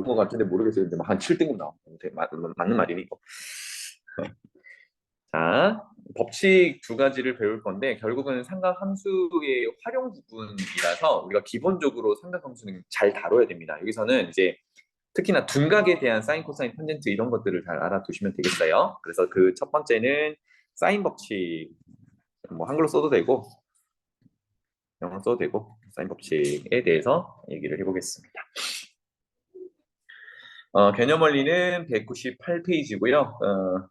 것 같은데 모르겠어요. 근데 한 7등급 나와. 맞는 말이니 이거. 자, 법칙 두 가지를 배울 건데 결국은 삼각함수의 활용 부분이라서 우리가 기본적으로 삼각함수는 잘 다뤄야 됩니다. 여기서는 이제 특히나 둔각에 대한 사인, 코사인, 탄젠트 이런 것들을 잘 알아두시면 되겠어요. 그래서 그 첫 번째는 사인 법칙, 뭐 한글로 써도 되고 영어로 써도 되고 사인 법칙에 대해서 얘기를 해보겠습니다. 개념 원리는 198페이지고요.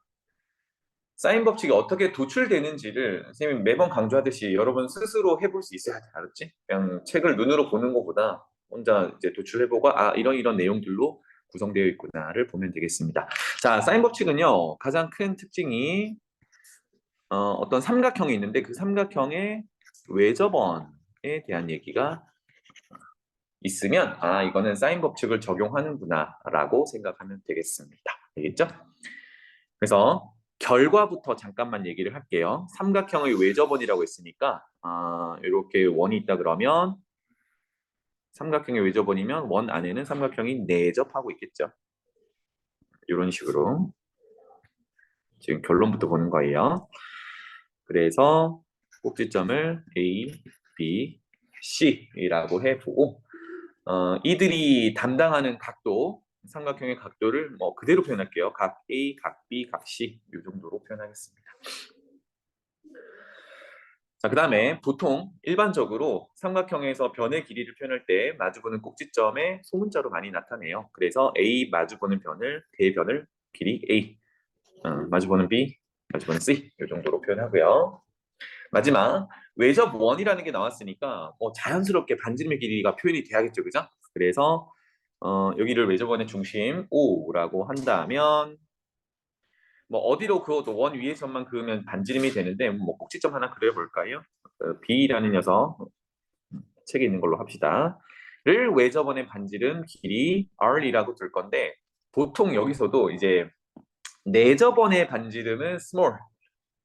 사인 법칙이 어떻게 도출되는지를 선생님이 매번 강조하듯이 여러분 스스로 해볼 수 있어야 알았지? 그냥 책을 눈으로 보는 것보다 혼자 이제 도출해보고 아 이런 내용들로 구성되어 있구나를 보면 되겠습니다. 자, 사인 법칙은요 가장 큰 특징이 어떤 삼각형이 있는데 그 삼각형의 외접원에 대한 얘기가 있으면 아 이거는 사인 법칙을 적용하는구나라고 생각하면 되겠습니다. 알겠죠? 그래서 결과부터 잠깐만 얘기를 할게요. 삼각형의 외접원이라고 했으니까 이렇게 원이 있다 그러면 삼각형의 외접원이면 원 안에는 삼각형이 내접하고 있겠죠. 이런 식으로 지금 결론부터 보는 거예요. 그래서 꼭지점을 A, B, C라고 해보고 이들이 담당하는 각도, 삼각형의 각도를 뭐 그대로 표현할게요. 각 A, 각 B, 각 C 이 정도로 표현하겠습니다. 자, 그 다음에 보통 일반적으로 삼각형에서 변의 길이를 표현할 때 마주보는 꼭지점에 소문자로 많이 나타내요. 그래서 A 마주보는 대변을 길이 A, 마주보는 B, 마주보는 C 이 정도로 표현하고요. 마지막 외접 원이라는 게 나왔으니까 자연스럽게 반지름의 길이가 표현이 돼야겠죠, 그죠? 그래서 여기를 외접원의 중심 O라고 한다면 뭐 어디로 그어도 원 위에서만 그으면 반지름이 되는데 뭐 꼭지점 하나 그려볼까요? B라는 녀석 책에 있는 걸로 합시다. 를 외접원의 반지름 길이 R이라고 둘 건데 보통 여기서도 이제 내접원의 반지름은 small,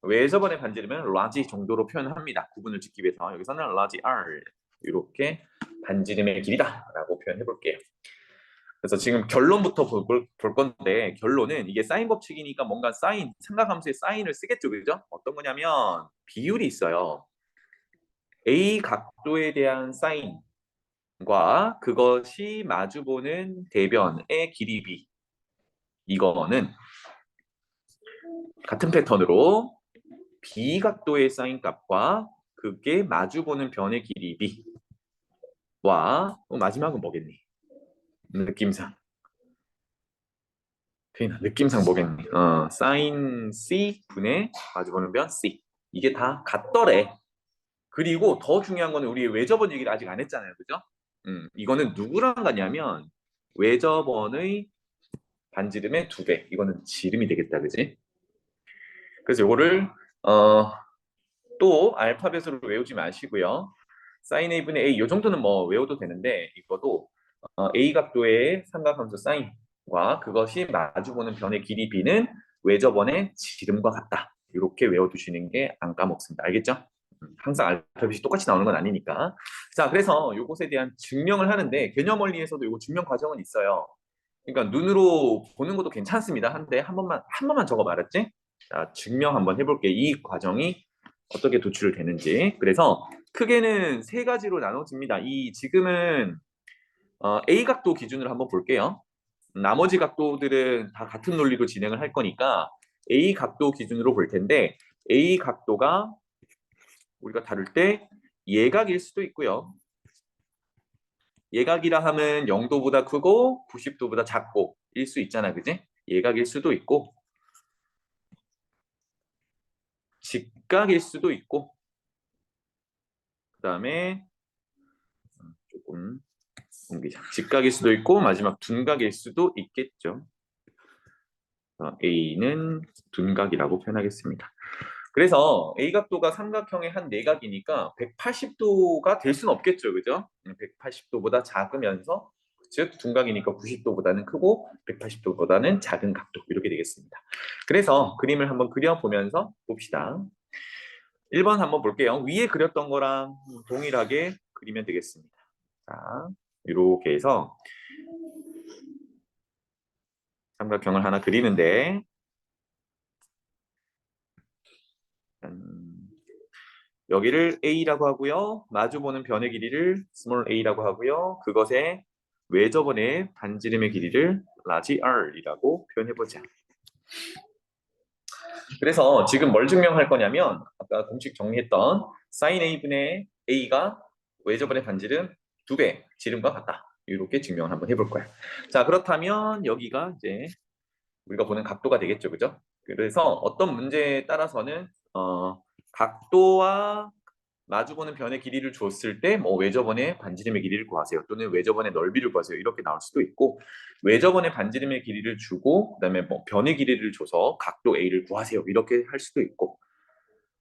외접원의 반지름은 large 정도로 표현합니다. 구분을 짓기 위해서 여기서는 large R 이렇게 반지름의 길이다라고 표현해 볼게요. 그래서 지금 결론부터 볼 건데 결론은 이게 사인 법칙이니까 뭔가 삼각함수의 사인을 쓰겠죠, 그죠? 어떤 거냐면 비율이 있어요. A 각도에 대한 사인과 그것이 마주보는 대변의 길이 B. 이거는 같은 패턴으로 B 각도의 사인 값과 그게 마주보는 변의 길이 B와 마지막은 뭐겠니? 느낌상. 느낌상 뭐겠니? 사인 C 분의 마주보는 변 C. 이게 다 같더래. 그리고 더 중요한 거는 우리 외접원 얘기를 아직 안 했잖아요. 그죠? 이거는 누구랑 같냐면 외접원의 반지름의 2배. 이거는 지름이 되겠다. 그지? 그래서 이거를 또 알파벳으로 외우지 마시고요. 사인 A분의 A 이 정도는 뭐 외워도 되는데 이것도 A 각도의 삼각함수 사인과 그것이 마주보는 변의 길이 B는 외접원의 지름과 같다. 이렇게 외워두시는 게 안 까먹습니다. 알겠죠? 항상 알파벳이 똑같이 나오는 건 아니니까. 자, 그래서 이것에 대한 증명을 하는데 개념 원리에서도 이거 증명 과정은 있어요. 그러니까 눈으로 보는 것도 괜찮습니다. 한데 한 번만 적어 말았지? 자, 증명 한번 해볼게. 이 과정이 어떻게 도출되는지. 그래서 크게는 세 가지로 나눠집니다. 지금은 A 각도 기준으로 한번 볼게요. 나머지 각도들은 다 같은 논리로 진행을 할 거니까 A 각도 기준으로 볼 텐데 A 각도가 우리가 다룰 때 예각일 수도 있고요. 예각이라 하면 0도보다 크고 90도보다 작고 일 수 있잖아, 그지? 예각일 수도 있고 직각일 수도 있고 그 다음에 조금 옮기자. 직각일 수도 있고 마지막 둔각일 수도 있겠죠. A는 둔각이라고 표현하겠습니다. 그래서 A각도가 삼각형의 한 내각이니까 180도가 될 수는 없겠죠. 그죠? 180도보다 작으면서 즉 둔각이니까 90도보다는 크고 180도보다는 작은 각도 이렇게 되겠습니다. 그래서 그림을 한번 그려보면서 봅시다. 1번 한번 볼게요. 위에 그렸던 거랑 동일하게 그리면 되겠습니다. 자, 이렇게 해서 삼각형을 하나 그리는데 여기를 A라고 하고요. 마주보는 변의 길이를 small a라고 하고요. 그것의 외접원의 반지름의 길이를 large r이라고 표현해보자. 그래서 지금 뭘 증명할 거냐면 아까 공식 정리했던 sin a분의 a가 외접원의 반지름 2배 지름과 같다. 이렇게 증명을 한번 해볼 거야. 자, 그렇다면 여기가 이제 우리가 보는 각도가 되겠죠, 그죠? 그래서 어떤 문제에 따라서는 각도와 마주보는 변의 길이를 줬을 때 뭐 외접원의 반지름의 길이를 구하세요. 또는 외접원의 넓이를 구하세요. 이렇게 나올 수도 있고 외접원의 반지름의 길이를 주고 그다음에 뭐 변의 길이를 줘서 각도 A를 구하세요. 이렇게 할 수도 있고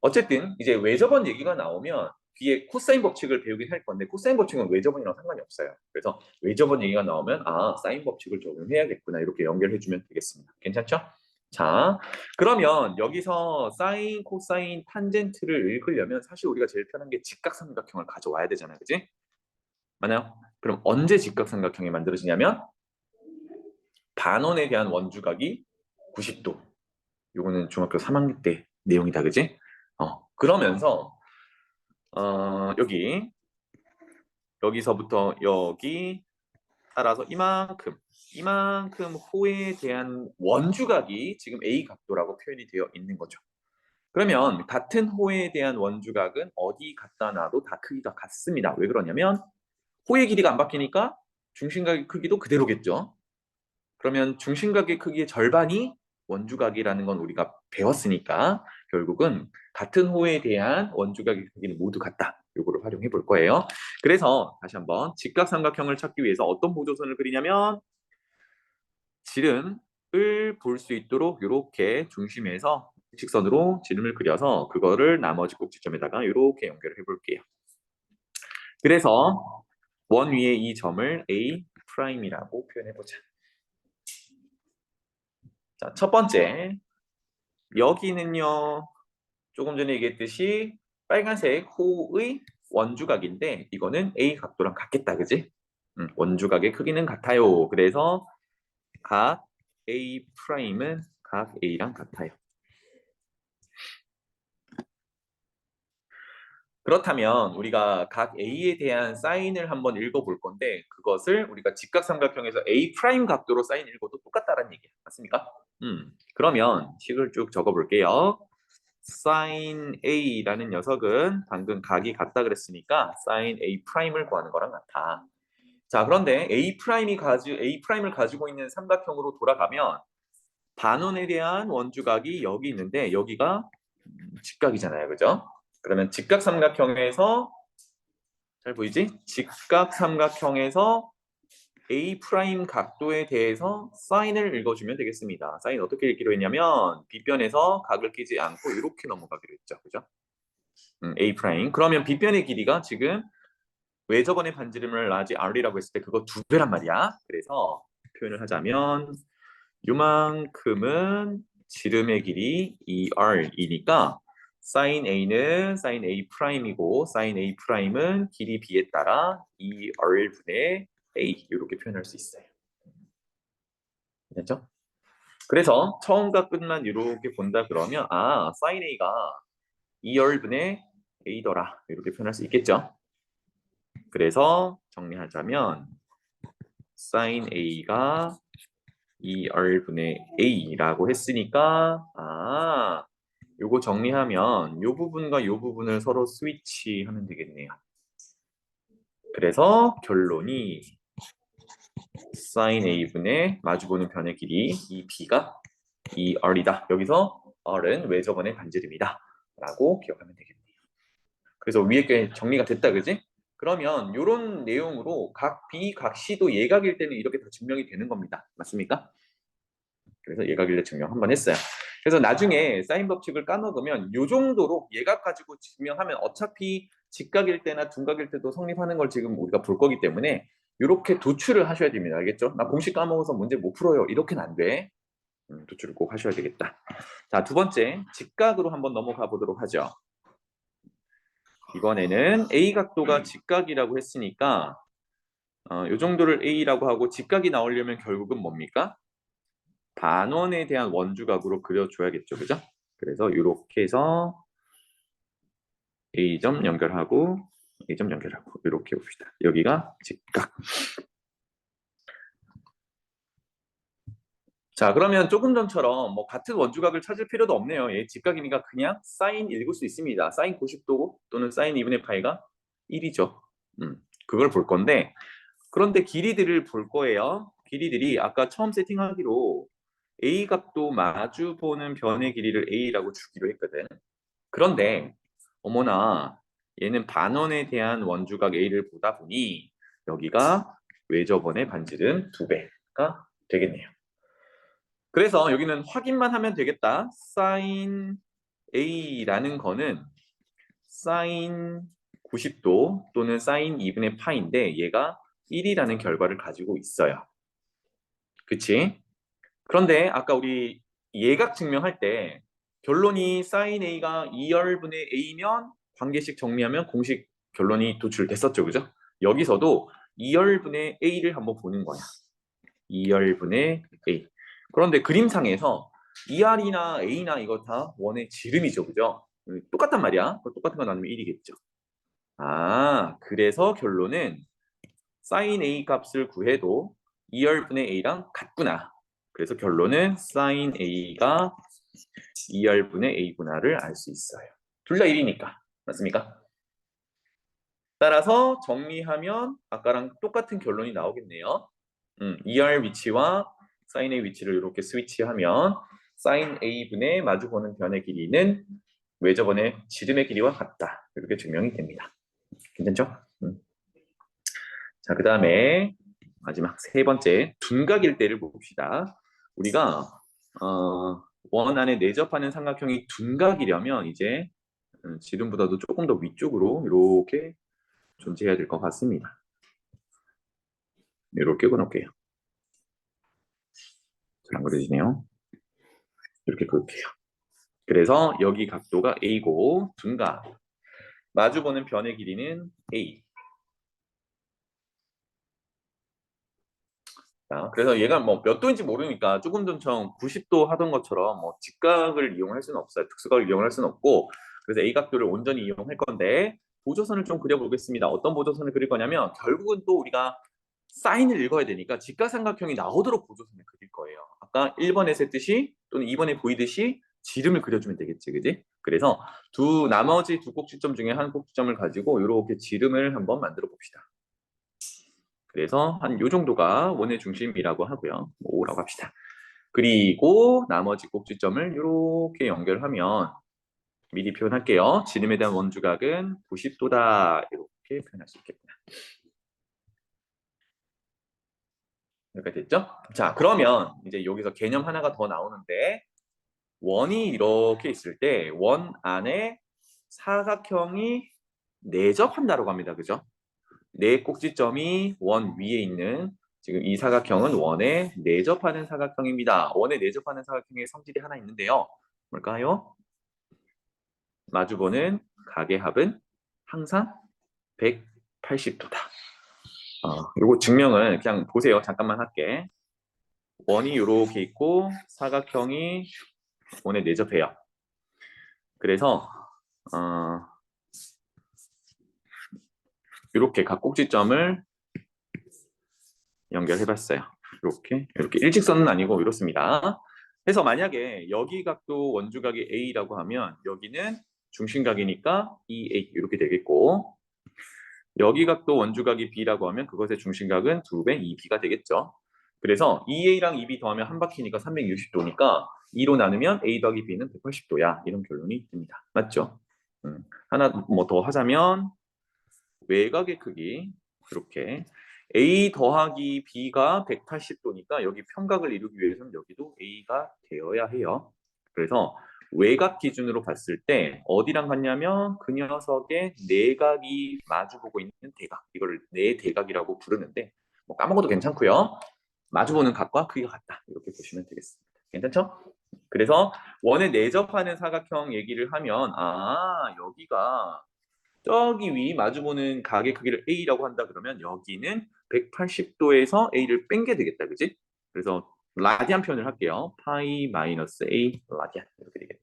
어쨌든 이제 외접원 얘기가 나오면 뒤에 코사인 법칙을 배우긴 할 건데 코사인 법칙은 외접원이랑 상관이 없어요. 그래서 외접원 얘기가 나오면 아 사인 법칙을 적용해야겠구나 이렇게 연결해주면 되겠습니다. 괜찮죠? 자, 그러면 여기서 사인, 코사인, 탄젠트를 읽으려면 사실 우리가 제일 편한 게 직각삼각형을 가져와야 되잖아요. 그지? 맞나요? 그럼 언제 직각삼각형이 만들어지냐면 반원에 대한 원주각이 90도. 요거는 중학교 3학년 때 내용이다. 그지? 그러면서 여기서부터 여기 따라서 이만큼 호에 대한 원주각이 지금 A 각도라고 표현이 되어 있는 거죠. 그러면 같은 호에 대한 원주각은 어디 갖다 놔도 다 크기가 같습니다. 왜 그러냐면 호의 길이가 안 바뀌니까 중심각의 크기도 그대로겠죠. 그러면 중심각의 크기의 절반이 원주각이라는 건 우리가 배웠으니까 결국은 같은 호에 대한 원주각의 크기는 모두 같다. 요거를 활용해 볼 거예요. 그래서 다시 한번 직각삼각형을 찾기 위해서 어떤 보조선을 그리냐면 지름을 볼 수 있도록 이렇게 중심에서 직선으로 지름을 그려서 그거를 나머지 꼭지점에다가 이렇게 연결을 해볼게요. 그래서 원 위에 이 점을 A 프라임이라고 표현해보자. 자, 첫 번째 여기는요 조금 전에 얘기했듯이 빨간색 호의 원주각인데 이거는 A 각도랑 같겠다, 그지? 원주각의 크기는 같아요. 그래서 각 A 프라임은 각 A랑 같아요. 그렇다면 우리가 각 A에 대한 사인을 한번 읽어볼 건데 그것을 우리가 직각삼각형에서 A 프라임 각도로 사인 읽어도 똑같다는 얘기야. 맞습니까? 그러면 식을 쭉 적어볼게요. sin A라는 녀석은 방금 각이 같다 그랬으니까 sin A 프라임을 구하는 거랑 같아. 자, 그런데 A 프라임을 가지고 있는 삼각형으로 돌아가면 반원에 대한 원주각이 여기 있는데 여기가 직각이잖아요. 그죠? 그러면 직각삼각형에서 잘 보이지? 직각삼각형에서 A 프라임 각도에 대해서 사인을 읽어주면 되겠습니다. 사인 어떻게 읽기로 했냐면 빗변에서 각을 끼지 않고 이렇게 넘어가기로 했죠. 그죠? A 프라임. 그러면 빗변의 길이가 지금 외접원의 반지름을 라지 R이라고 했을 때 그거 2배란 말이야. 그래서 표현을 하자면 요만큼은 지름의 길이 2R이니까 sin A는 sin A 프라임이고 sin A 프라임은 길이 B에 따라 2R분의 A 이렇게 표현할 수 있어요. 됐죠? 그래서 처음과 끝만 이렇게 본다 그러면 sin A가 2R분의 A더라 이렇게 표현할 수 있겠죠? 그래서 정리하자면 sin A가 2R분의 A라고 했으니까 요거 정리하면 요 부분과 요 부분을 서로 스위치하면 되겠네요. 그래서 결론이 sin A분의 마주보는 변의 길이 이 B가 2R이다. 여기서 R은 외접원의 반지름이다. 라고 기억하면 되겠네요. 그래서 위에 게 정리가 됐다, 그지? 그러면 이런 내용으로 각 B, 각 C도 예각일 때는 이렇게 다 증명이 되는 겁니다. 맞습니까? 그래서 예각일례 증명 한번 했어요. 그래서 나중에 사인 법칙을 까먹으면 이 정도로 예각 가지고 증명하면 어차피 직각일 때나 둔각일 때도 성립하는 걸 지금 우리가 볼 거기 때문에 이렇게 도출을 하셔야 됩니다. 알겠죠? 나 공식 까먹어서 문제 못 풀어요. 이렇게는 안 돼. 도출을 꼭 하셔야 되겠다. 자, 두 번째 직각으로 한번 넘어가 보도록 하죠. 이번에는 A 각도가 직각이라고 했으니까 이 정도를 A라고 하고 직각이 나오려면 결국은 뭡니까? 반원에 대한 원주각으로 그려줘야겠죠, 그죠? 그래서 이렇게 해서 A점 연결하고 A점 연결하고 이렇게 봅시다. 여기가 직각. 자, 그러면 조금 전처럼 뭐 같은 원주각을 찾을 필요도 없네요. 얘 직각이니까 그냥 사인 읽을 수 있습니다. 사인 90도 또는 사인 2분의 파이가 1이죠. 그걸 볼 건데, 그런데 길이들을 볼 거예요. 길이들이 아까 처음 세팅하기로 A 값도 마주 보는 변의 길이를 A라고 주기로 했거든. 그런데 어머나 얘는 반원에 대한 원주각 A를 보다 보니 여기가 외접원의 반지름 2배가 되겠네요. 그래서 여기는 확인만 하면 되겠다. 사인 A라는 거는 사인 90도 또는 사인 2분의 파인데 얘가 1이라는 결과를 가지고 있어요. 그치? 그런데 아까 우리 예각 증명할 때 결론이 사인 A가 2열분의 A면 관계식 정리하면 공식 결론이 도출됐었죠. 그죠? 여기서도 2열분의 A를 한번 보는 거야. 2열분의 A. 그런데 그림상에서 2R이나 A나 이거 다 원의 지름이죠. 그죠? 똑같단 말이야. 똑같은 거 나누면 1이겠죠. 아, 그래서 결론은 sin A 값을 구해도 2열분의 A랑 같구나. 그래서 결론은 sin A가 2열분의 A구나를 알 수 있어요. 둘 다 1이니까. 맞습니까? 따라서 정리하면 아까랑 똑같은 결론이 나오겠네요. 2R 위치와 sin A 위치를 이렇게 스위치하면 sin A분의 마주보는 변의 길이는 외접원의 지름의 길이와 같다. 이렇게 증명이 됩니다. 괜찮죠? 자, 그 다음에 마지막 세 번째 둔각일대를 봅시다. 우리가 원 안에 내접하는 삼각형이 둔각이려면 이제 지름보다도 조금 더 위쪽으로 이렇게 존재해야 될 것 같습니다. 이렇게 그어놓을게요. 잘 안 그려지네요. 이렇게 그을게요. 그래서 여기 각도가 A고 둔각. 마주보는 변의 길이는 A. 자, 그래서 얘가 뭐 몇 도인지 모르니까 조금 전처럼 90도 하던 것처럼 뭐 직각을 이용할 수는 없어요. 특수각을 이용할 수는 없고 그래서 A 각도를 온전히 이용할 건데 보조선을 좀 그려보겠습니다. 어떤 보조선을 그릴 거냐면 결국은 또 우리가 사인을 읽어야 되니까 직각삼각형이 나오도록 보조선을 그릴 거예요. 아까 1번에서 했듯이 또는 2번에 보이듯이 지름을 그려주면 되겠지, 그지? 그래서 나머지 두 꼭지점 중에 한 꼭지점을 가지고 이렇게 지름을 한번 만들어 봅시다. 그래서 한 요 정도가 원의 중심이라고 하고요. 5라고 합시다. 그리고 나머지 꼭지점을 이렇게 연결하면 미리 표현할게요. 지름에 대한 원주각은 90도다. 이렇게 표현할 수 있겠구나. 여기까지 됐죠? 자, 그러면 이제 여기서 개념 하나가 더 나오는데 원이 이렇게 있을 때 원 안에 사각형이 내접한다고 합니다. 그죠? 네 꼭지점이 원 위에 있는 지금 이 사각형은 원에 내접하는 사각형입니다. 원에 내접하는 사각형의 성질이 하나 있는데요. 뭘까요? 마주보는 각의 합은 항상 180도다. 이거 증명을 그냥 보세요. 잠깐만 할게. 원이 이렇게 있고 사각형이 원에 내접해요. 그래서 이렇게 각 꼭지점을 연결해봤어요. 이렇게 일직선은 아니고 이렇습니다. 그래서 만약에 여기 각도 원주각이 A라고 하면 여기는 중심각이니까 2A 이렇게 되겠고 여기 각도 원주각이 B라고 하면 그것의 중심각은 2배 2B가 되겠죠. 그래서 2A랑 2B 더하면 한 바퀴니까 360도니까 2로 나누면 A 더하기 B는 180도야. 이런 결론이 듭니다. 맞죠? 하나 뭐 더 하자면 외곽의 크기 이렇게 A 더하기 B가 180도니까 여기 평각을 이루기 위해서는 여기도 A가 되어야 해요. 그래서 외곽 기준으로 봤을 때 어디랑 같냐면 그 녀석의 내각이 마주보고 있는 대각. 이걸 내대각이라고 부르는데 뭐 까먹어도 괜찮고요. 마주보는 각과 크기가 같다. 이렇게 보시면 되겠습니다. 괜찮죠? 그래서 원에 내접하는 사각형 얘기를 하면 여기가 저기 위 마주보는 각의 크기를 A라고 한다 그러면 여기는 180도에서 A를 뺀 게 되겠다. 그지? 그래서 라디안 표현을 할게요. 파이 마이너스 A 라디안 이렇게 되겠네요.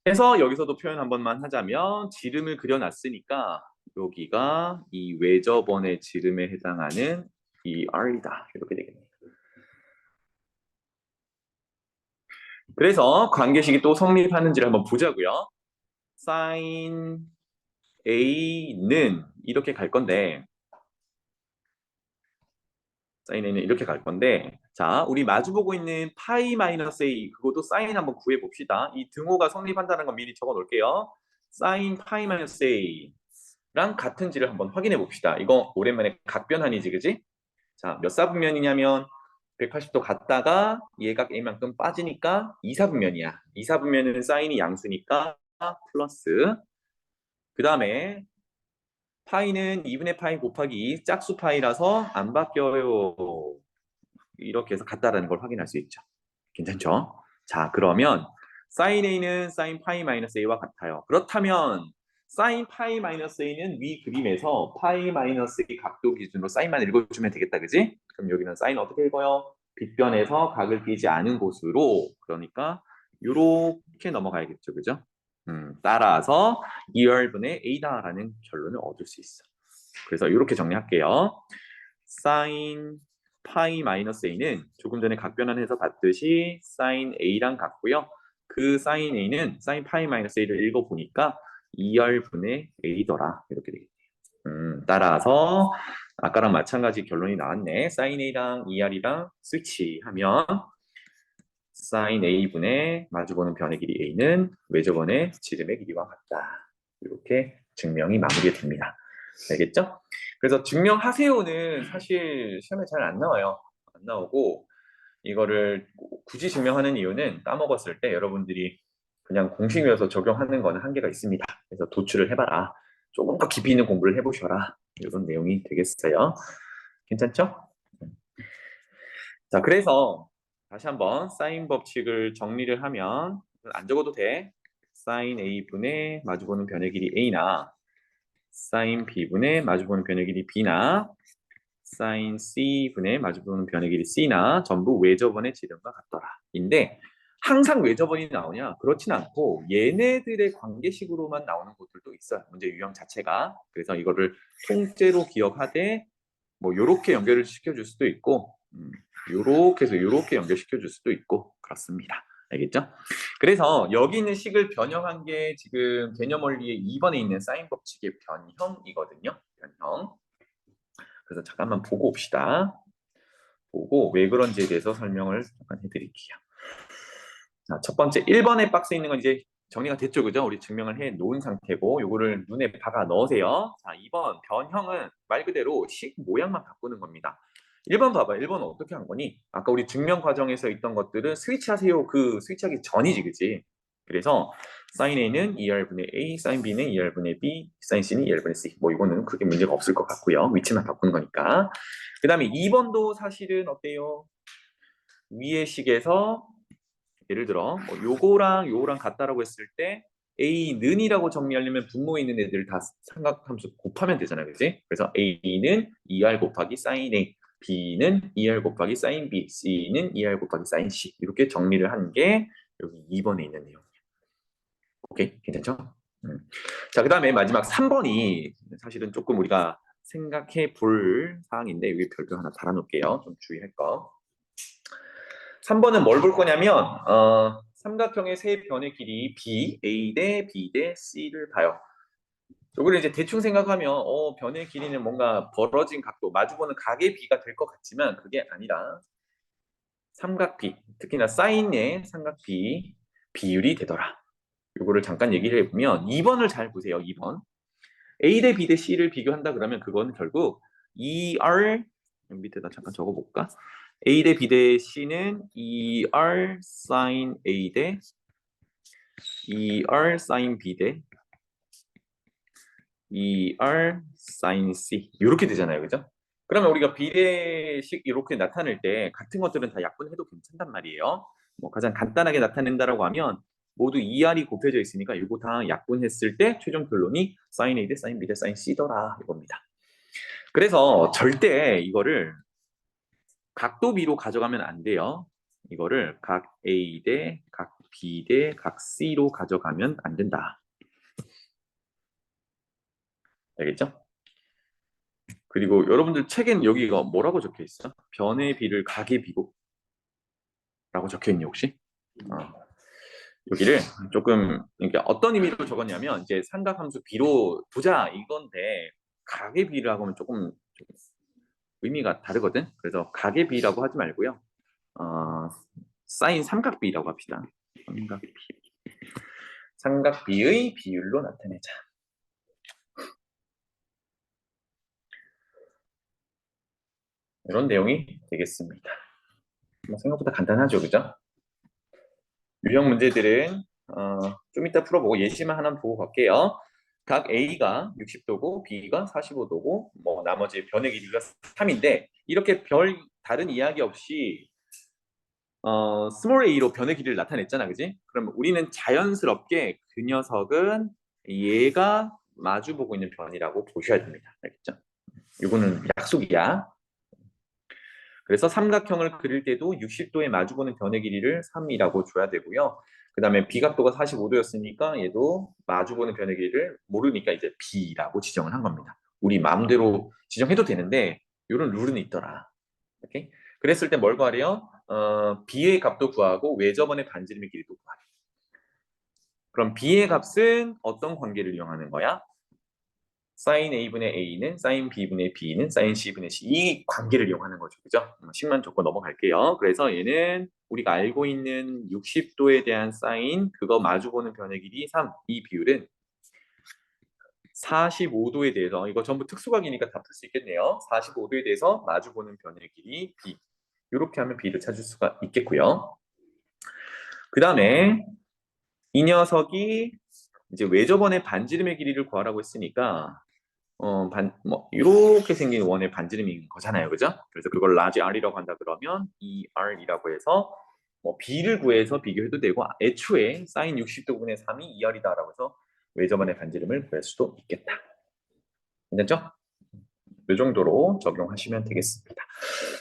그래서 여기서도 표현 한 번만 하자면 지름을 그려놨으니까 여기가 이 외접원의 지름에 해당하는 이 R이다 이렇게 되겠네요. 그래서 관계식이 또 성립하는지를 한번 보자고요. sin A는 이렇게 갈 건데 sin A는 이렇게 갈 건데 자 우리 마주보고 있는 파이 마이너스 A 그것도 sin 한번 구해봅시다. 이 등호가 성립한다는 건 미리 적어 놓을게요. sin 파이 마이너스 A랑 같은지를 한번 확인해 봅시다. 이거 오랜만에 각변환이지 그지? 자 몇 사분면이냐면 180도 갔다가 얘가 A만큼 빠지니까 2사분면이야. 2사분면은 사인이 양수니까 플러스 그 다음에 파이는 2분의 파이 곱하기 2 짝수 파이라서 안 바뀌어요. 이렇게 해서 같다라는 걸 확인할 수 있죠. 괜찮죠? 자 그러면 사인 A는 사인 파이 마이너스 A와 같아요. 그렇다면 사인 파이 마이너스 A는 위 그림에서 파이 마이너스 A 각도 기준으로 사인만 읽어주면 되겠다 그지? 그럼 여기는 사인 어떻게 읽어요? 빗변에서 각을 끼지 않은 곳으로 그러니까 이렇게 넘어가야겠죠 그죠? 따라서 2열분의 A다라는 결론을 얻을 수 있어. 그래서 이렇게 정리할게요. 사인 파이 마이너스 A는 조금 전에 각변환해서 봤듯이 사인 A랑 같고요. 그 사인 A는 사인 파이 마이너스 A를 읽어보니까 2열분의 A더라. 이렇게 되겠네요. 따라서 아까랑 마찬가지 결론이 나왔네. 사인 A랑 2R이랑 스위치하면 사인 A분의 마주보는 변의 길이 A는 외접원의 지름의 길이와 같다. 이렇게 증명이 마무리됩니다. 알겠죠? 그래서 증명하세요는 사실 시험에 잘 안 나와요. 안 나오고 이거를 굳이 증명하는 이유는 까먹었을 때 여러분들이 그냥 공식 외워서 적용하는 거는 한계가 있습니다. 그래서 도출을 해봐라. 조금 더 깊이 있는 공부를 해보셔라. 이런 내용이 되겠어요. 괜찮죠? 자, 그래서 다시 한번 사인 법칙을 정리를 하면 안 적어도 돼. 사인 A분의 마주보는 변의 길이 A나 사인 B분의 마주보는 변의 길이 B나 사인 C분의 마주보는 변의 길이 C나 전부 외접원의 지름과 같더라. 인데 항상 외접원이 나오냐? 그렇진 않고 얘네들의 관계식으로만 나오는 것들도 있어요. 문제 유형 자체가. 그래서 이거를 통째로 기억하되 뭐 요렇게 연결을 시켜줄 수도 있고 요렇게 해서 요렇게 연결시켜 줄 수도 있고 그렇습니다. 알겠죠? 그래서 여기 있는 식을 변형한 게 지금 개념 원리의 2번에 있는 사인 법칙의 변형이거든요. 변형. 그래서 잠깐만 보고 옵시다. 보고 왜 그런지에 대해서 설명을 잠깐 해드릴게요. 자, 첫 번째 1번에 박스에 있는 건 이제 정리가 됐죠, 그죠? 우리 증명을 해 놓은 상태고 요거를 눈에 박아 넣으세요. 자, 2번 변형은 말 그대로 식 모양만 바꾸는 겁니다. 1번 봐봐. 1번은 어떻게 한 거니? 아까 우리 증명 과정에서 있던 것들은 스위치하세요. 그 스위치하기 전이지, 그지? 그래서 sin A는 2R분의 A, sin B는 2R분의 B, sin C는 2R분의 C. 뭐 이거는 크게 문제가 없을 것 같고요. 위치만 바꾸는 거니까. 그 다음에 2번도 사실은 어때요? 위의 식에서 예를 들어 뭐 요거랑 같다라고 했을 때 A는이라고 정리하려면 분모에 있는 애들 다 삼각함수 곱하면 되잖아요. 그지? 그래서 A는 2R 곱하기 sin A, B는 2R 곱하기 sin B, C는 2R 곱하기 sin C 이렇게 정리를 한 게 여기 2번에 있는 내용이에요. 오케이? 괜찮죠? 자, 그 다음에 마지막 3번이 사실은 조금 우리가 생각해 볼 사항인데 여기 별표 하나 달아놓을게요. 좀 주의할 거. 3번은 뭘 볼 거냐면 삼각형의 세 변의 길이 B, A 대 B 대 C를 봐요. 요거를 이제 대충 생각하면 변의 길이는 뭔가 벌어진 각도, 마주보는 각의 B가 될 것 같지만 그게 아니라 삼각 B, 특히나 사인의 삼각 B 비율이 되더라. 요거를 잠깐 얘기를 해보면 2번을 잘 보세요. 2번. A 대 B 대 C를 비교한다 그러면 그건 결국 ER 밑에다 잠깐 적어볼까? A 대 B 대 C는 ER sin A 대 ER sin B 대 ER sin C 이렇게 되잖아요, 그죠? 그러면 우리가 비례식 이렇게 나타낼 때 같은 것들은 다 약분해도 괜찮단 말이에요. 뭐 가장 간단하게 나타낸다라고 하면 모두 ER이 곱해져 있으니까 이거 다 약분했을 때 최종 결론이 sin A 대 sin B 대 sin C더라 이겁니다. 그래서 절대 이거를 각도 B로 가져가면 안 돼요. 이거를 각 A 대 각 B 대 각 C로 가져가면 안 된다. 알겠죠? 그리고 여러분들 책엔 여기가 뭐라고 적혀 있어? 변의 B를 각의 B로 라고 적혀 있니 혹시? 여기를 조금 그러니까 어떤 의미로 적었냐면 이제 삼각함수 B로 보자 이건데 각의 B라고 하면 조금 의미가 다르거든. 그래서 각의 B라고 하지 말고요. 사인 삼각 B라고 합시다. 삼각 B. 삼각 B의 비율로 나타내자. 이런 내용이 되겠습니다. 생각보다 간단하죠, 그죠? 유형 문제들은 좀 이따 풀어보고 예시만 하나 보고 갈게요. 각 A가 60도고 B가 45도고 뭐 나머지 변의 길이가 3인데 이렇게 별 다른 이야기 없이 스몰 a로 변의 길이를 나타냈잖아, 그지? 그럼 우리는 자연스럽게 그 녀석은 얘가 마주보고 있는 변이라고 보셔야 됩니다. 알겠죠? 이거는 약속이야. 그래서 삼각형을 그릴 때도 60도에 마주보는 변의 길이를 3이라고 줘야 되고요. 그 다음에 비각도가 45도였으니까 얘도 마주보는 변의 길이를 모르니까 이제 B라고 지정을 한 겁니다. 우리 마음대로 지정해도 되는데 이런 룰은 있더라. 오케이? 그랬을 때 뭘 구하래요? B의 값도 구하고 외접원의 반지름의 길이도 구하래. 그럼 B의 값은 어떤 관계를 이용하는 거야? sin A분의 A는 sin B분의 B는 sin C분의 C 이 관계를 이용하는 거죠. 그죠? 식만 적고 넘어갈게요. 그래서 얘는 우리가 알고 있는 60도에 대한 sin 그거 마주보는 변의 길이 3. 이 비율은 45도에 대해서 이거 전부 특수각이니까 다 풀 수 있겠네요. 45도에 대해서 마주보는 변의 길이 B. 이렇게 하면 B를 찾을 수가 있겠고요. 그 다음에 이 녀석이 이제 외접원의 반지름의 길이를 구하라고 했으니까 이렇게 생긴 원의 반지름인 거잖아요, 그죠? 그래서 그걸 라지 R이라고 한다 그러면 이 R이라고 해서 B를 구해서 비교해도 되고 애초에 sin 60도분의 3이 2R이다라고 해서 외접원의 반지름을 구할 수도 있겠다. 괜찮죠? 이 정도로 적용하시면 되겠습니다.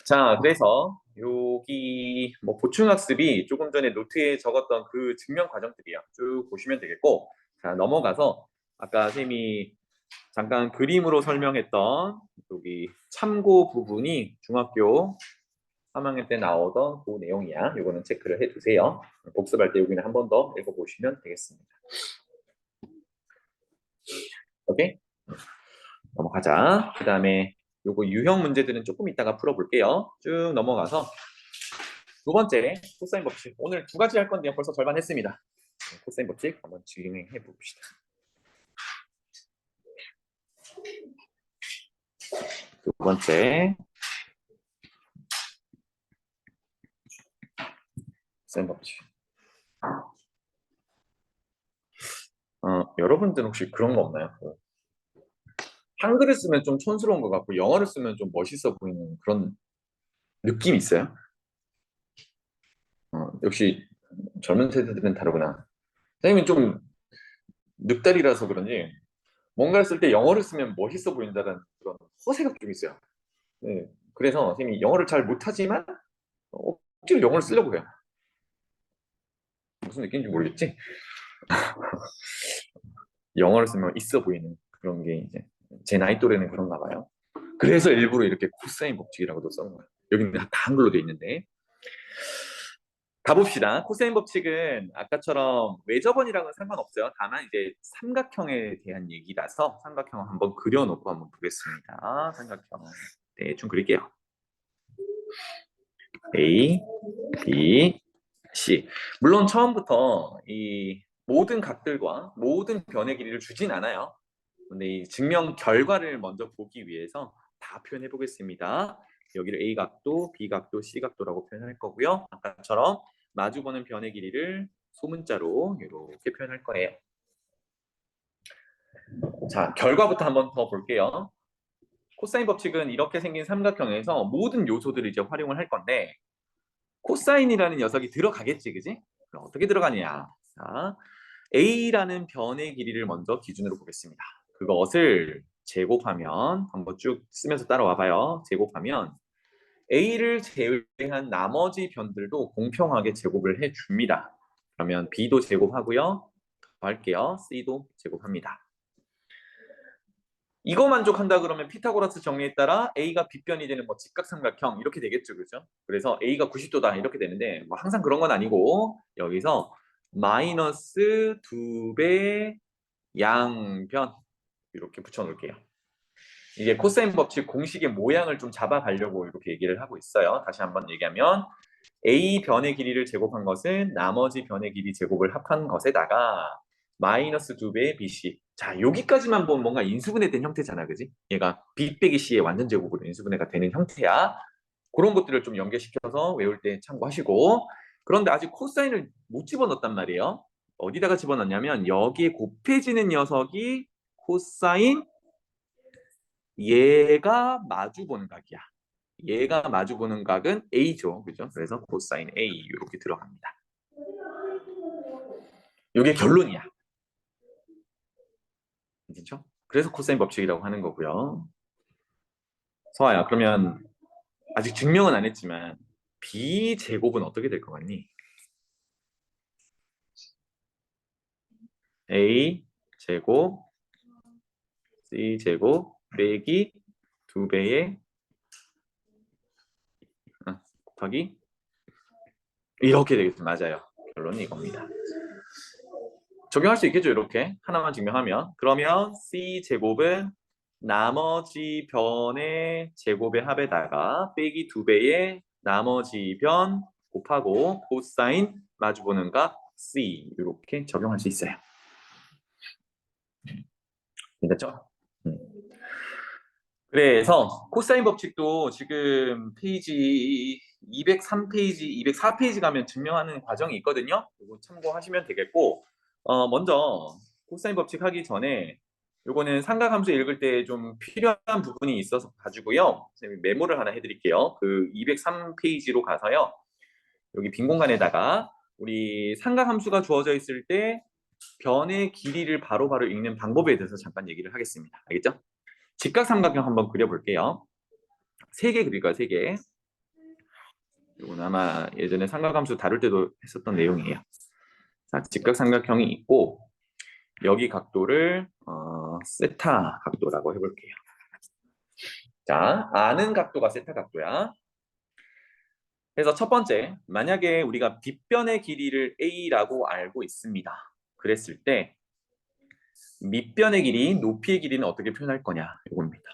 자, 그래서 여기 보충학습이 조금 전에 노트에 적었던 그 증명 과정들이야. 쭉 보시면 되겠고, 자, 넘어가서 아까 쌤이 잠깐 그림으로 설명했던 여기 참고 부분이 중학교 3학년 때 나오던 그 내용이야. 이거는 체크를 해두세요. 복습할 때 여기는 한 번 더 읽어보시면 되겠습니다. 오케이? 넘어가자. 그 다음에 요거 유형 문제들은 조금 이따가 풀어볼게요. 쭉 넘어가서 두 번째 코사인 법칙. 오늘 두 가지 할 건데요. 벌써 절반 했습니다. 코사인 법칙 한번 진행해 봅시다. 두 번째 코사인 법칙. 여러분들은 혹시 그런 거 없나요? 한글을 쓰면 좀 촌스러운 것 같고 영어를 쓰면 좀 멋있어 보이는 그런 느낌 있어요? 역시 젊은 세대들은 다르구나. 선생님은 좀 늑다리라서 그런지 뭔가를 쓸 때 영어를 쓰면 멋있어 보인다는 그런 허세가 좀 있어요. 네. 그래서 선생님이 영어를 잘 못하지만 억지로 영어를 쓰려고 해요. 무슨 느낌인지 모르겠지? 영어를 쓰면 있어 보이는 그런 게 이제 제 나이 또래는 그런가 봐요. 그래서 일부러 이렇게 코사인 법칙이라고도 써는 거예요. 여기는 다 한글로 돼 있는데. 가봅시다. 코사인 법칙은 아까처럼 외접원이랑은 상관없어요. 다만 이제 삼각형에 대한 얘기라서 삼각형 한번 그려놓고 한번 보겠습니다. 삼각형 대충 그릴게요. A, B, C. 물론 처음부터 이 모든 각들과 모든 변의 길이를 주진 않아요. 근데 이 증명 결과를 먼저 보기 위해서 다 표현해 보겠습니다. 여기를 A 각도, B 각도, C 각도라고 표현할 거고요. 아까처럼 마주보는 변의 길이를 소문자로 이렇게 표현할 거예요. 자, 결과부터 한번 더 볼게요. 코사인 법칙은 이렇게 생긴 삼각형에서 모든 요소들을 이제 활용을 할 건데 코사인이라는 녀석이 들어가겠지, 그지? 그럼 어떻게 들어가냐? 자, A라는 변의 길이를 먼저 기준으로 보겠습니다. 그것을 제곱하면 한번 쭉 쓰면서 따라와 봐요. 제곱하면 A를 제외한 나머지 변들도 공평하게 제곱을 해줍니다. 그러면 B도 제곱하고요. 더 할게요. C도 제곱합니다. 이거 만족한다 그러면 피타고라스 정리에 따라 A가 빗변이 되는 뭐 직각삼각형 이렇게 되겠죠, 그죠? 그래서 A가 90도다 이렇게 되는데 뭐 항상 그런 건 아니고 여기서 마이너스 2배 양변 이렇게 붙여놓을게요. 이게 코사인 법칙 공식의 모양을 좀 잡아가려고 이렇게 얘기를 하고 있어요. 다시 한번 얘기하면 A 변의 길이를 제곱한 것은 나머지 변의 길이 제곱을 합한 것에다가 마이너스 2배의 BC. 자, 여기까지만 보면 뭔가 인수분해된 형태잖아, 그지? 얘가 B 빼기 C의 완전 제곱으로 인수분해가 되는 형태야. 그런 것들을 좀 연계시켜서 외울 때 참고하시고. 그런데 아직 코사인을 못 집어넣었단 말이에요. 어디다가 집어넣냐면 여기에 곱해지는 녀석이 코사인 얘가 마주보는 각이야. 얘가 마주보는 각은 A죠. 그죠? 그래서 코사인 A 이렇게 들어갑니다. 이게 결론이야. 그렇죠? 그래서 코사인 법칙이라고 하는 거고요. 서아야, 그러면 아직 증명은 안 했지만 B 제곱은 어떻게 될 것 같니? A 제곱 C 제곱 빼기 2배의 곱하기 이렇게 되겠죠. 맞아요. 결론이 이겁니다. 적용할 수 있겠죠. 이렇게 하나만 증명하면. 그러면 C제곱은 나머지 변의 제곱의 합에다가 빼기 2배의 나머지 변 곱하고 코사인 마주보는 각 C 이렇게 적용할 수 있어요. 됐죠? 그래서 코사인 법칙도 지금 페이지 203페이지, 204페이지 가면 증명하는 과정이 있거든요. 이거 참고하시면 되겠고 먼저 코사인 법칙 하기 전에 요거는 삼각함수 읽을 때 좀 필요한 부분이 있어서 가지고요. 선생님이 메모를 하나 해드릴게요. 그 203페이지로 가서요. 여기 빈 공간에다가 우리 삼각함수가 주어져 있을 때 변의 길이를 바로바로 읽는 방법에 대해서 잠깐 얘기를 하겠습니다. 알겠죠? 직각삼각형 한번 그려볼게요. 3개 그릴 거예요, 3개. 이건 아마 예전에 삼각함수 다룰 때도 했었던 내용이에요. 자, 직각삼각형이 있고 여기 각도를 세타 각도라고 해볼게요. 자, 아는 각도가 세타 각도야. 그래서 첫 번째, 만약에 우리가 빗변의 길이를 A라고 알고 있습니다. 그랬을 때 밑변의 길이, 높이의 길이는 어떻게 표현할 거냐 이겁니다.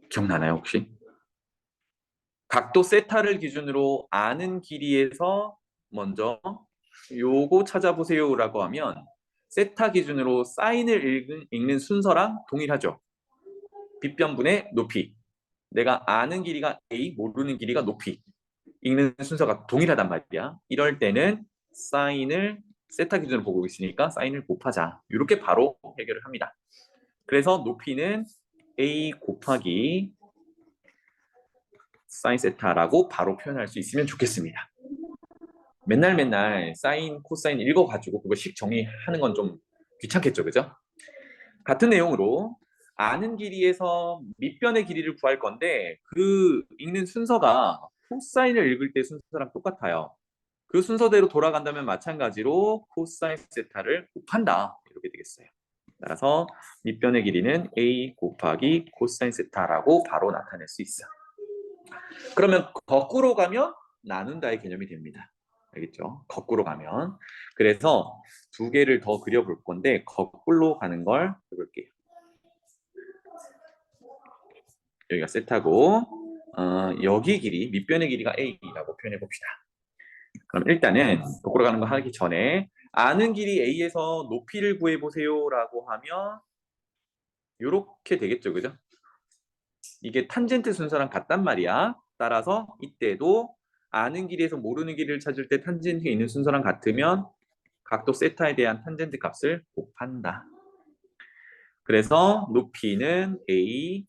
기억나나요 혹시? 각도 세타를 기준으로 아는 길이에서 먼저 요거 찾아보세요라고 하면 세타 기준으로 사인을 읽는 순서랑 동일하죠. 빗변분의 높이. 내가 아는 길이가 A, 모르는 길이가 높이. 읽는 순서가 동일하단 말이야. 이럴 때는 사인을 세타 기준으로 보고 있으니까 사인을 곱하자. 이렇게 바로 해결을 합니다. 그래서 높이는 A 곱하기 사인 세타라고 바로 표현할 수 있으면 좋겠습니다. 맨날 사인, 코사인 읽어가지고 그거 식 정리하는 건 좀 귀찮겠죠, 그죠? 같은 내용으로 아는 길이에서 밑변의 길이를 구할 건데 그 읽는 순서가 코사인을 읽을 때 순서랑 똑같아요. 그 순서대로 돌아간다면 마찬가지로 코사인 세타를 곱한다. 이렇게 되겠어요. 따라서 밑변의 길이는 A 곱하기 코사인 세타라고 바로 나타낼 수 있어. 그러면 거꾸로 가면 나눈다의 개념이 됩니다. 알겠죠? 거꾸로 가면. 그래서 2개를 더 그려볼 건데 거꾸로 가는 걸 해볼게요. 여기가 세타고 여기 길이, 밑변의 길이가 A라고 표현해 봅시다. 그럼 일단은 거꾸로 가는 거 하기 전에 아는 길이 A에서 높이를 구해보세요라고 하면 이렇게 되겠죠, 그죠? 이게 탄젠트 순서랑 같단 말이야. 따라서 이때도 아는 길이에서 모르는 길이를 찾을 때 탄젠트가 있는 순서랑 같으면 각도 세타에 대한 탄젠트 값을 곱한다. 그래서 높이는 A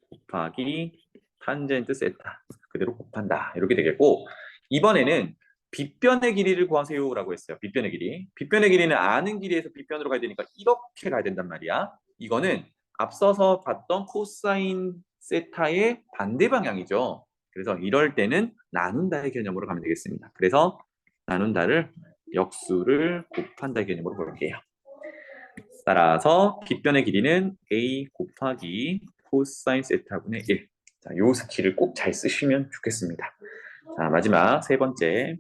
곱하기 탄젠트 세타 그대로 곱한다. 이렇게 되겠고 이번에는 빗변의 길이를 구하세요라고 했어요. 빗변의 길이. 빗변의 길이는 아는 길이에서 빗변으로 가야 되니까 이렇게 가야 된단 말이야. 이거는 앞서서 봤던 코사인 세타의 반대 방향이죠. 그래서 이럴 때는 나눈다의 개념으로 가면 되겠습니다. 그래서 나눈다를 역수를 곱한다의 개념으로 볼게요. 따라서 빗변의 길이는 a 곱하기 코사인 세타분의 1. 자, 요 스킬을 꼭 잘 쓰시면 좋겠습니다. 자, 마지막 세 번째.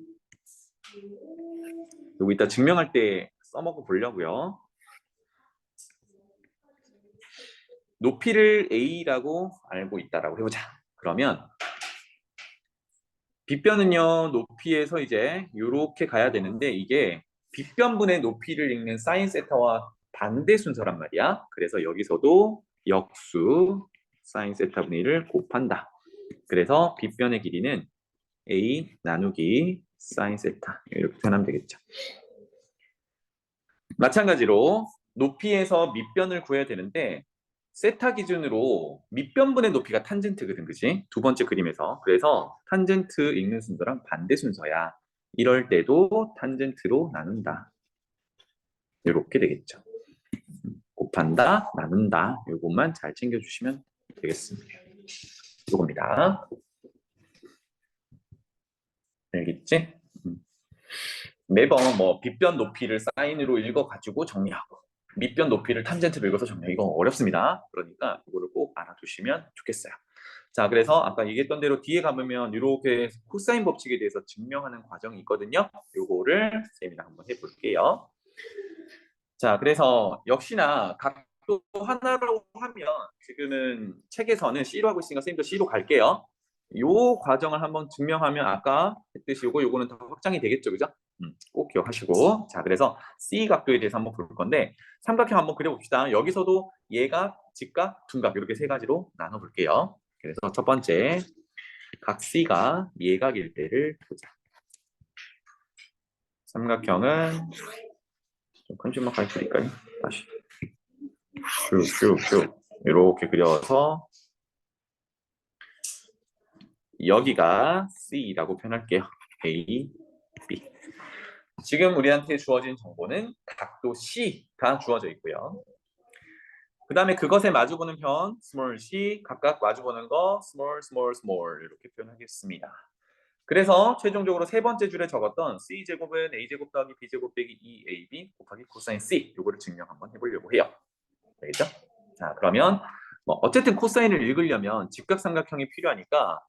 요거 이따 증명할 때 써먹어 보려고요. 높이를 a라고 알고 있다라고 해보자. 그러면 빗변은요, 높이에서 이제 이렇게 가야 되는데 이게 빗변분의 높이를 읽는 사인 세타와 반대 순서란 말이야. 그래서 여기서도 역수 사인 세타분의 1을 곱한다. 그래서 빗변의 길이는 a 나누기 사인 세타 이렇게 표현하면 되겠죠. 마찬가지로 높이에서 밑변을 구해야 되는데 세타 기준으로 밑변분의 높이가 탄젠트거든, 그지? 두 번째 그림에서. 그래서 탄젠트 읽는 순서랑 반대 순서야. 이럴 때도 탄젠트로 나눈다. 이렇게 되겠죠. 곱한다, 나눈다. 이것만 잘 챙겨주시면 되겠습니다. 이겁니다. 알겠지? 매번 뭐 빗변 높이를 사인으로 읽어가지고 정리하고 밑변 높이를 탄젠트로 읽어서 정리하고 이거 어렵습니다. 그러니까 이거를 꼭 알아두시면 좋겠어요. 자, 그래서 아까 얘기했던 대로 뒤에 가보면 이렇게 코사인 법칙에 대해서 증명하는 과정이 있거든요. 요거를 쌤이랑 한번 해볼게요. 자, 그래서 역시나 각도 하나로 하면 지금은 책에서는 C로 하고 있으니까 쌤도 C로 갈게요. 요 과정을 한번 증명하면 아까 했듯이 요거는 더 확장이 되겠죠, 그죠? 꼭 기억하시고. 자, 그래서 C 각도에 대해서 한번 볼 건데 삼각형 한번 그려봅시다. 여기서도 예각, 직각, 둔각 이렇게 세 가지로 나눠볼게요. 그래서 첫 번째 각 C가 예각일 때를 보자. 삼각형은 좀 큰 줄만 가르쳐드릴까요? 다시 슉슉슉 이렇게 그려서 여기가 C라고 표현할게요. A, B. 지금 우리한테 주어진 정보는 각도 C가 주어져 있고요. 그 다음에 그것에 마주보는 편 small c, 각각 마주보는 거 small, small, small 이렇게 표현하겠습니다. 그래서 최종적으로 세 번째 줄에 적었던 C제곱은 A제곱 더하기 B제곱 빼기 2AB 곱하기 코사인 C 요거를 증명 한번 해보려고 해요. 알겠죠? 자, 그러면 뭐 어쨌든 코사인을 읽으려면 직각삼각형이 필요하니까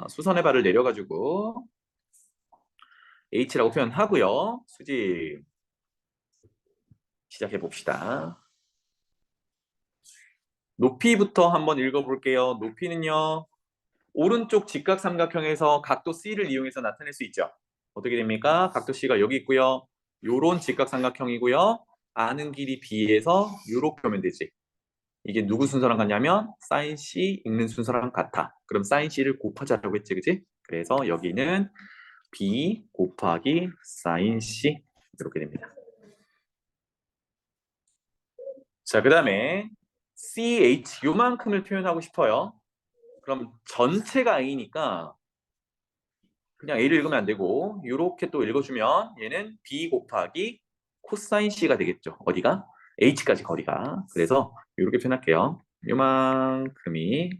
수선의 발을 내려가지고 H라고 표현하고요. 수직 시작해 봅시다. 높이부터 한번 읽어볼게요. 높이는요. 오른쪽 직각삼각형에서 각도 C를 이용해서 나타낼 수 있죠. 어떻게 됩니까? 각도 C가 여기 있고요. 요런 직각삼각형이고요. 아는 길이 B에서 요렇게 오면 되지. 이게 누구 순서랑 같냐면 사인 C 읽는 순서랑 같아. 그럼 사인 C를 곱하자라고 했지, 그지? 그래서 여기는 B 곱하기 사인 C 이렇게 됩니다. 자, 그 다음에 CH 요만큼을 표현하고 싶어요. 그럼 전체가 A니까 그냥 A를 읽으면 안 되고 이렇게 또 읽어주면 얘는 B 곱하기 코사인 C가 되겠죠. 어디가? H까지 거리가. 그래서 이렇게 표현할게요. 요만큼이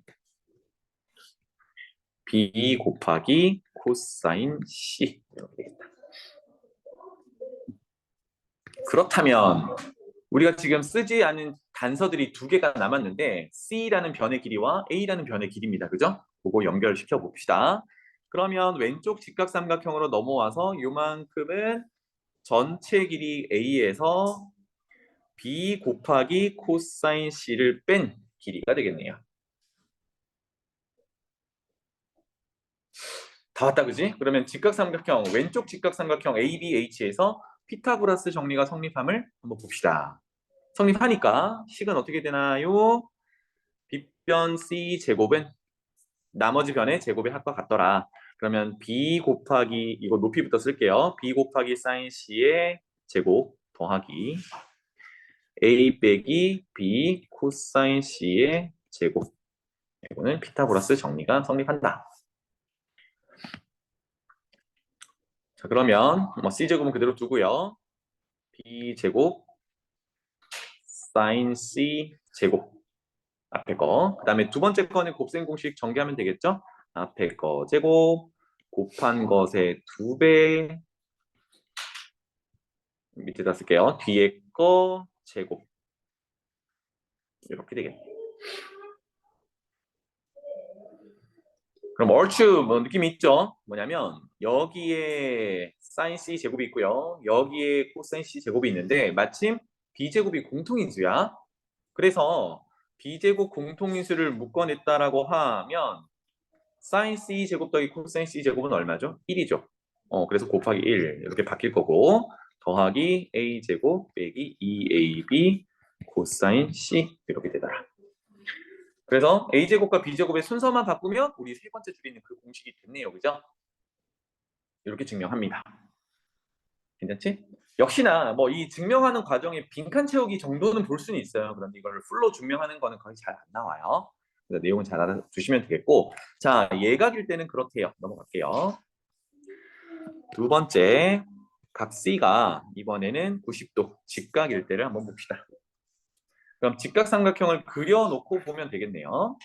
B 곱하기 코사인 C 이렇게 되겠다. 그렇다면 우리가 지금 쓰지 않은 단서들이 두 개가 남았는데 C라는 변의 길이와 A라는 변의 길이입니다. 그죠? 그거 연결시켜 봅시다. 그러면 왼쪽 직각삼각형으로 넘어와서 요만큼은 전체 길이 A에서 B 곱하기 코사인 C를 뺀 길이가 되겠네요. 다 왔다, 그지? 그러면 직각삼각형, 왼쪽 직각삼각형 ABH에서 피타고라스 정리가 성립함을 한번 봅시다. 성립하니까 식은 어떻게 되나요? 빗변 C 제곱은 나머지 변의 제곱의 합과 같더라. 그러면 B 곱하기 이거 높이부터 쓸게요. B 곱하기 사인 C의 제곱 더하기 A 빼기 B 코사인 C의 제곱. 이거는 피타고라스 정리가 성립한다. 자, 그러면 뭐 C제곱은 그대로 두고요. B제곱 사인 C 제곱 앞에 거. 그 다음에 두 번째 거는 곱셈 공식 전개하면 되겠죠? 앞에 거 제곱 곱한 것의 2배 밑에다 쓸게요. 뒤에 거 제곱 이렇게 되겠네. 그럼 얼추 뭐 느낌이 있죠? 뭐냐면 여기에 사인 C 제곱이 있고요. 여기에 코사인 C 제곱이 있는데 마침 B제곱이 공통인수야. 그래서 B제곱 공통인수를 묶어냈다라고 하면 사인 C 제곱 더하기 코사인 C 제곱은 얼마죠? 1이죠. 그래서 곱하기 1 이렇게 바뀔 거고 더하기 A 제곱 빼기 2AB 코사인 C 이렇게 되더라. 그래서 A제곱과 B제곱의 순서만 바꾸면 우리 세 번째 줄에 있는 그 공식이 됐네요. 그죠? 이렇게 증명합니다. 괜찮지? 역시나 뭐 이 증명하는 과정에 빈칸 채우기 정도는 볼 수는 있어요. 그런데 이걸 풀로 증명하는 거는 거의 잘 안 나와요. 그래서 내용은 잘 알아두시면 되겠고 자 예각일 때는 그렇대요. 넘어갈게요. 두 번째 각 C가 이번에는 90도 직각일 때를 한번 봅시다. 그럼 직각삼각형을 그려놓고 보면 되겠네요.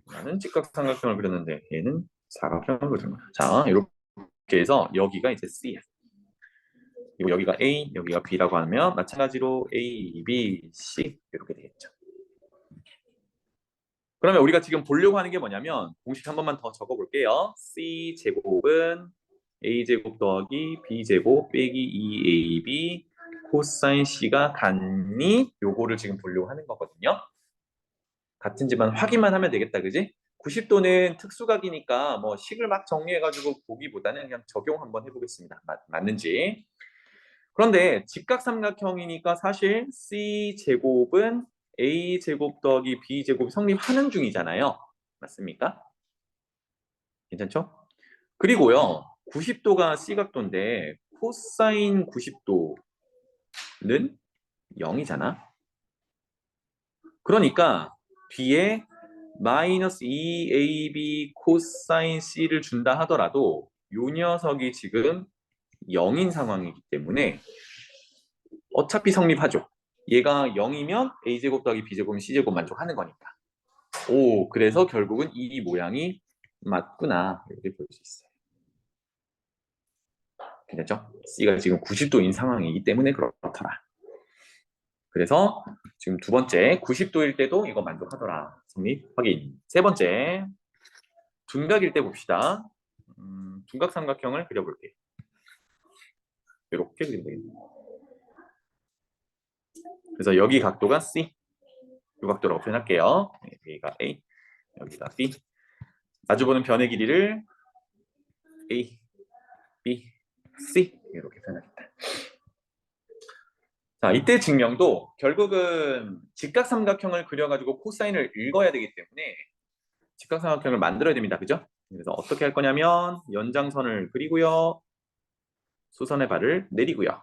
나는 직각삼각형을 그렸는데 얘는 사각형을 그린 거야. 자 이렇게 해서 여기가 이제 C야. 그리고 여기가 A, 여기가 B라고 하면 마찬가지로 A, B, C 이렇게 되겠죠. 그러면 우리가 지금 보려고 하는 게 뭐냐면 공식 한 번만 더 적어볼게요. C 제곱은 A 제곱 더하기 B 제곱 빼기 2AB 코사인 C가 같니? 요거를 지금 보려고 하는 거거든요. 같은지만 확인만 하면 되겠다, 그지? 90도는 특수각이니까 뭐 식을 막 정리해가지고 보기보다는 그냥 적용 한번 해보겠습니다. 맞는지. 그런데 직각삼각형이니까 사실 C제곱은 A제곱 더하기 B제곱이 성립하는 중이잖아요. 맞습니까? 괜찮죠? 그리고요. 90도가 C각도인데 코사인 90도는 0이잖아. 그러니까 뒤에 마이너스 2AB 코사인 C를 준다 하더라도 요 녀석이 지금 0인 상황이기 때문에 어차피 성립하죠. 얘가 0이면 A제곱 더하기 B제곱은 C제곱 만족하는 거니까. 오, 그래서 결국은 이 모양이 맞구나. 이렇게 볼 수 있어요. 괜찮죠? C가 지금 90도인 상황이기 때문에 그렇더라. 그래서 지금 두 번째 90도일 때도 이거 만족하더라. 성립 확인. 세 번째 둔각일 때 봅시다. 둔각삼각형을 그려볼게요. 이렇게 그리면 되겠네요. 그래서 여기 각도가 C, 이 각도라고 표현할게요. 여기가 A, 여기가 B. 마주보는 변의 길이를 A, B, C 이렇게 표현하겠다. 자, 이때 증명도 결국은 직각삼각형을 그려가지고 코사인을 읽어야 되기 때문에 직각삼각형을 만들어야 됩니다. 그죠? 그래서 어떻게 할 거냐면 연장선을 그리고요. 수선의 발을 내리고요.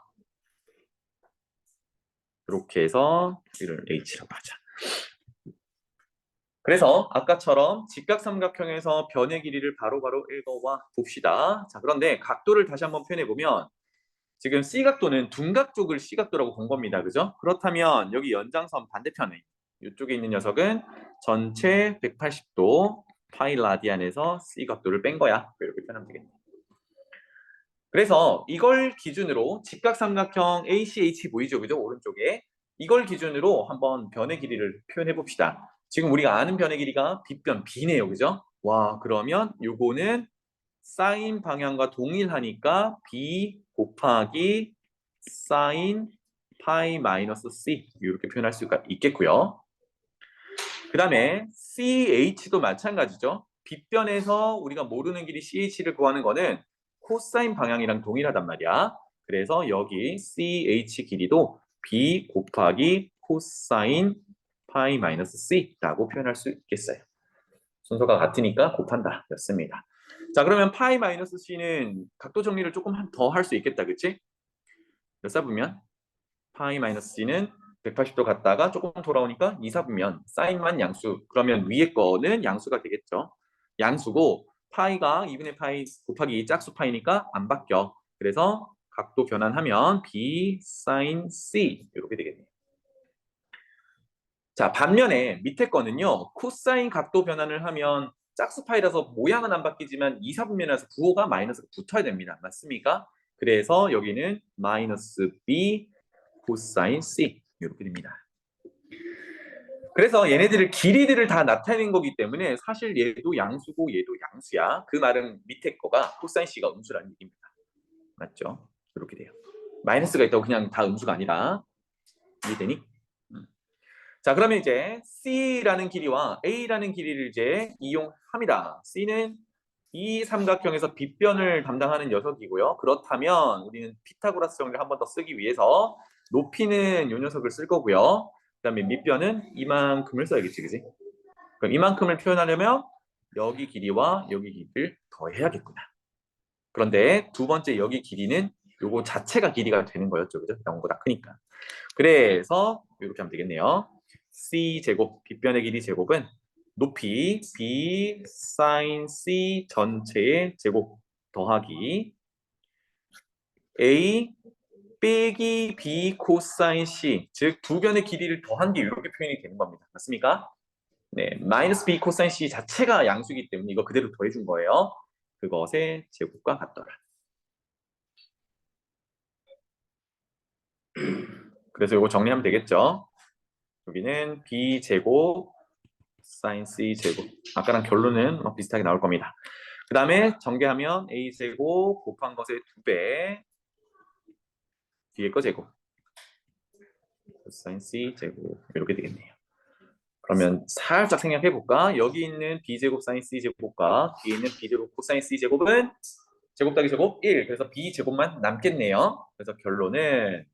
이렇게 해서 이를 H라고 하자. 그래서 아까처럼 직각삼각형에서 변의 길이를 바로바로 읽어와 봅시다. 자, 그런데 각도를 다시 한번 표현해보면 지금 C각도는 둔각 쪽을 C각도라고 본 겁니다. 그죠? 그렇다면 여기 연장선 반대편에 이쪽에 있는 녀석은 전체 180도 파이 라디안에서 C각도를 뺀 거야. 이렇게 표현하면 되겠네. 그래서 이걸 기준으로 직각삼각형 ACH 보이죠? 그죠? 오른쪽에. 이걸 기준으로 한번 변의 길이를 표현해 봅시다. 지금 우리가 아는 변의 길이가 빗변 B네요. 그죠? 와, 그러면 요거는 사인 방향과 동일하니까 B 곱하기 사인 파이 마이너스 C 이렇게 표현할 수가 있겠고요. 그 다음에 CH도 마찬가지죠. 빗변에서 우리가 모르는 길이 CH를 구하는 거는 코사인 방향이랑 동일하단 말이야. 그래서 여기 CH 길이도 B 곱하기 코사인 파이 마이너스 C라고 표현할 수 있겠어요. 순서가 같으니까 곱한다 였습니다. 자, 그러면 파이 마이너스 C는 각도 정리를 조금 더 할 수 있겠다. 그치? 몇 사분면? 파이 마이너스 C는 180도 갔다가 조금 돌아오니까 2사분면 사인만 양수. 그러면 위에 거는 양수가 되겠죠. 양수고 파이가 2분의 파이 곱하기 짝수 파이니까 안 바뀌어. 그래서 각도 변환하면 B 사인 C 이렇게 되겠네요. 자, 반면에 밑에 거는요. 코사인 각도 변환을 하면 짝수 파이라서 모양은 안 바뀌지만 이사분면이라서 부호가 마이너스가 붙어야 됩니다. 맞습니까? 그래서 여기는 마이너스 b 코사인 c 이렇게 됩니다. 그래서 얘네들을 길이들을 다 나타내는 거기 때문에 사실 얘도 양수고 얘도 양수야. 그 말은 밑에 거가 코사인 c가 음수라는 얘기입니다. 맞죠? 이렇게 돼요. 마이너스가 있다고 그냥 다 음수가 아니라. 이해되니? 자, 그러면 이제 C라는 길이와 A라는 길이를 이제 이용합니다. C는 이 삼각형에서 빗변을 담당하는 녀석이고요. 그렇다면 우리는 피타고라스 정리를 한 번 더 쓰기 위해서 높이는 이 녀석을 쓸 거고요. 그다음에 밑변은 이만큼을 써야겠지, 그지? 그럼 이만큼을 표현하려면 여기 길이와 여기 길이를 더해야겠구나. 그런데 두 번째 여기 길이는 요거 자체가 길이가 되는 거였죠, 그죠? 0보다 크니까. 그래서 이렇게 하면 되겠네요. c제곱, 빗변의 길이 제곱은 높이 b sin c 전체의 제곱 더하기 a 빼기 b 코사인 c, 즉 두 변의 길이를 더한 게 이렇게 표현이 되는 겁니다. 맞습니까? 네, 마이너스 b 코사인 c 자체가 양수이기 때문에 이거 그대로 더해준 거예요. 그것의 제곱과 같더라. 그래서 이거 정리하면 되겠죠. 여기는 b제곱 sin c제곱. 아까랑 결론은 비슷하게 나올 겁니다. 그 다음에 전개하면 a제곱 곱한 것의 2배 뒤에 거 제곱 sin c제곱 이렇게 되겠네요. 그러면 살짝 생각해 볼까? 여기 있는 b제곱 sin c제곱과 뒤에 있는 b제곱 코사인 c제곱은 제곱 더하기 제곱 1. 그래서 b제곱만 남겠네요. 그래서 결론은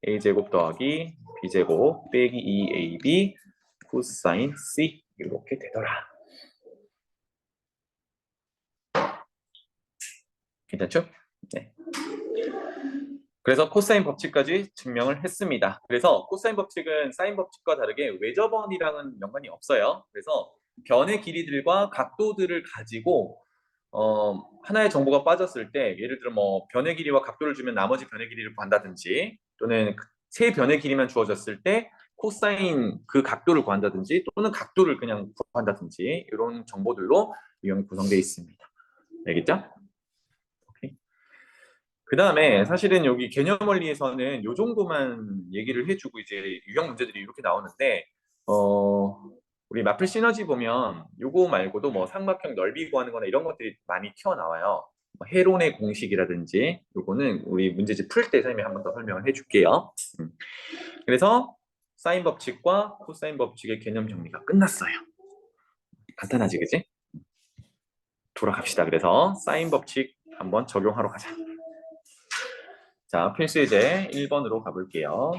a제곱 더하기 b제곱 빼기 2ab 코사인 c 이렇게 되더라. 괜찮죠? 네. 그래서 코사인 법칙까지 증명을 했습니다. 그래서 코사인 법칙은 사인 법칙과 다르게 외접원이랑은 연관이 없어요. 그래서 변의 길이들과 각도들을 가지고 하나의 정보가 빠졌을 때 예를 들어 뭐 변의 길이와 각도를 주면 나머지 변의 길이를 구한다든지 또는 세 변의 길이만 주어졌을 때 코사인 그 각도를 구한다든지 또는 각도를 그냥 구한다든지 이런 정보들로 유형이 구성되어 있습니다. 알겠죠? 그 다음에 사실은 여기 개념 원리에서는 요 정도만 얘기를 해주고 이제 유형 문제들이 이렇게 나오는데 우리 마플 시너지 보면 요거 말고도 뭐 삼각형 넓이 구하는 거나 이런 것들이 많이 튀어나와요. 뭐 헤론의 공식이라든지 요거는 우리 문제집 풀 때 선생님이 한 번 더 설명을 해줄게요. 그래서 사인 법칙과 코사인 법칙의 개념 정리가 끝났어요. 간단하지 그지? 돌아갑시다. 그래서 사인 법칙 한번 적용하러 가자. 자, 필수 예제 1번으로 가볼게요.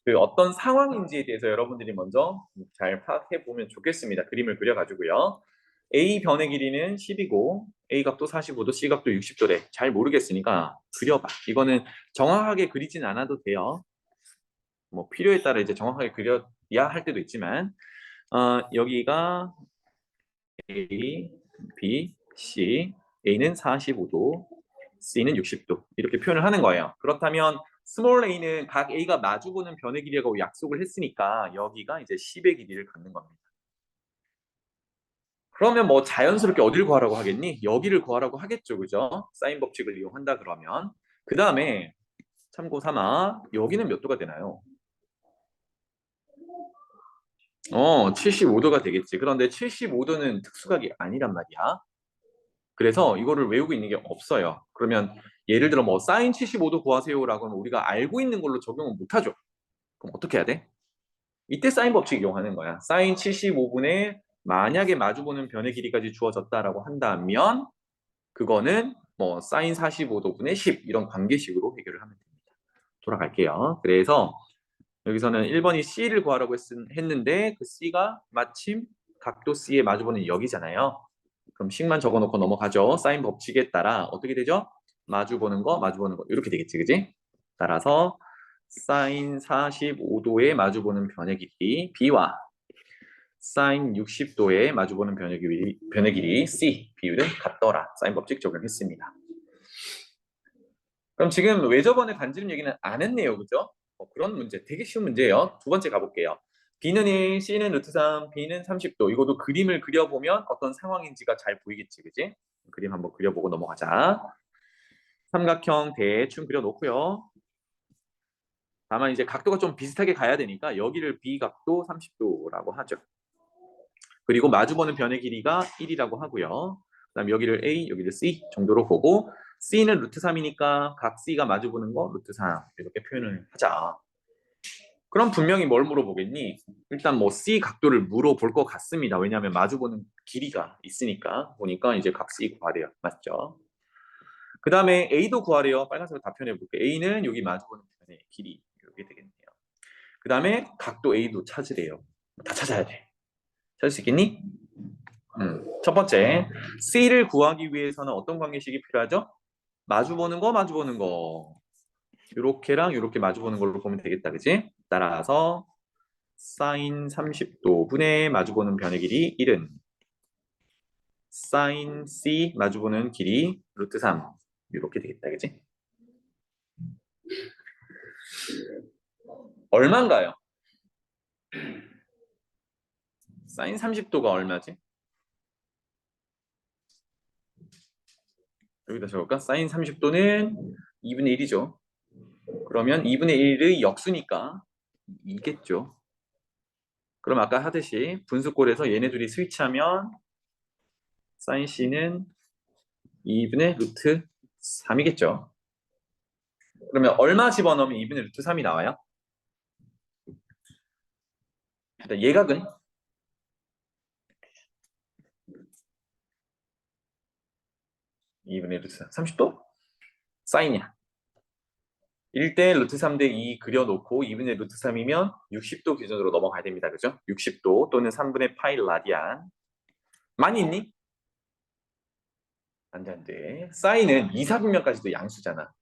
그 어떤 상황인지에 대해서 여러분들이 먼저 잘 파악해 보면 좋겠습니다. 그림을 그려가지고요. A 변의 길이는 10이고 A 각도 45도, C 각도 60도래. 잘 모르겠으니까 그려봐. 이거는 정확하게 그리진 않아도 돼요. 뭐 필요에 따라 이제 정확하게 그려야 할 때도 있지만 여기가 A, B, C, A는 45도, C는 60도 이렇게 표현을 하는 거예요. 그렇다면 스몰 a는 각 a가 마주보는 변의 길이라고 약속을 했으니까 여기가 이제 10의 길이를 갖는 겁니다. 그러면 뭐 자연스럽게 어디를 구하라고 하겠니? 여기를 구하라고 하겠죠, 그죠? 사인 법칙을 이용한다 그러면 그 다음에 참고 삼아 여기는 몇 도가 되나요? 75도가 되겠지. 그런데 75도는 특수각이 아니란 말이야. 그래서 이거를 외우고 있는 게 없어요. 그러면 예를 들어 뭐 사인 75도 구하세요라고 하면 우리가 알고 있는 걸로 적용은 못하죠. 그럼 어떻게 해야 돼? 이때 사인 법칙 이용하는 거야. 사인 75분의 만약에 마주보는 변의 길이까지 주어졌다라고 한다면 그거는 뭐 사인 45도분의 10 이런 관계식으로 해결을 하면 됩니다. 돌아갈게요. 그래서 여기서는 1번이 C를 구하라고 했는데 그 C가 마침 각도 C에 마주보는 여기잖아요. 그럼 식만 적어놓고 넘어가죠. 사인 법칙에 따라 어떻게 되죠? 마주보는 거 이렇게 되겠지, 그지? 따라서 사인 45도에 마주보는 변의 길이 B와 사인 60도에 마주보는 변의 길이 C 비율은 같더라. 사인 법칙 적용했습니다. 그럼 지금 외접원의 반지름 얘기는 안 했네요, 그죠? 그런 문제 되게 쉬운 문제예요. 두 번째 가볼게요. B는 1, C는 루트 3, B는 30도. 이것도 그림을 그려보면 어떤 상황인지가 잘 보이겠지, 그지? 그림 한번 그려보고 넘어가자. 삼각형 대충 그려놓고요. 다만 이제 각도가 좀 비슷하게 가야 되니까 여기를 B 각도 30도라고 하죠. 그리고 마주보는 변의 길이가 1이라고 하고요. 그다음 여기를 A, 여기를 C 정도로 보고 C는 루트 3이니까 각 C가 마주보는 거 루트 3 이렇게 표현을 하자. 그럼 분명히 뭘 물어보겠니? 일단 뭐 C 각도를 물어볼 것 같습니다. 왜냐하면 마주보는 길이가 있으니까 보니까 이제 각 C 구하래요. 맞죠? 그 다음에 A도 구하래요. 빨간색으로 다 표현해볼게요. A는 여기 마주보는 편의 길이 이렇게 되겠네요. 그 다음에 각도 A도 찾으래요. 다 찾아야 돼. 찾을 수 있겠니? 첫 번째, C를 구하기 위해서는 어떤 관계식이 필요하죠? 마주보는 거, 마주보는 거. 요렇게랑 요렇게 마주보는 걸로 보면 되겠다, 그지? 따라서 사인 30도 분의 마주보는 변의 길이 1은 사인 C 마주보는 길이 루트 3 이렇게 되겠다, 그지? 얼마인가요? 사인 30도가 얼마지? 여기다 적을까? 사인 30도는 2분의 1이죠. 그러면 2분의 1의 역수니까 2겠죠. 그럼 아까 하듯이 분수꼴에서 얘네 둘이 스위치하면 사인 C는 2분의 루트 3이겠죠. 그러면 얼마 집어넣으면 2분의 루트 3이 나와요? 일단 예각은 2분의 루트 3, 30도? 사인이야. 1대 루트 3대 2 그려놓고 2분의 루트 3이면 60도 기준으로 넘어가야 됩니다. 그죠? 60도 또는 3분의 파이 라디안. 많이 있니? 안 돼, 안 돼. 사인은 2, 4분면까지도 양수잖아.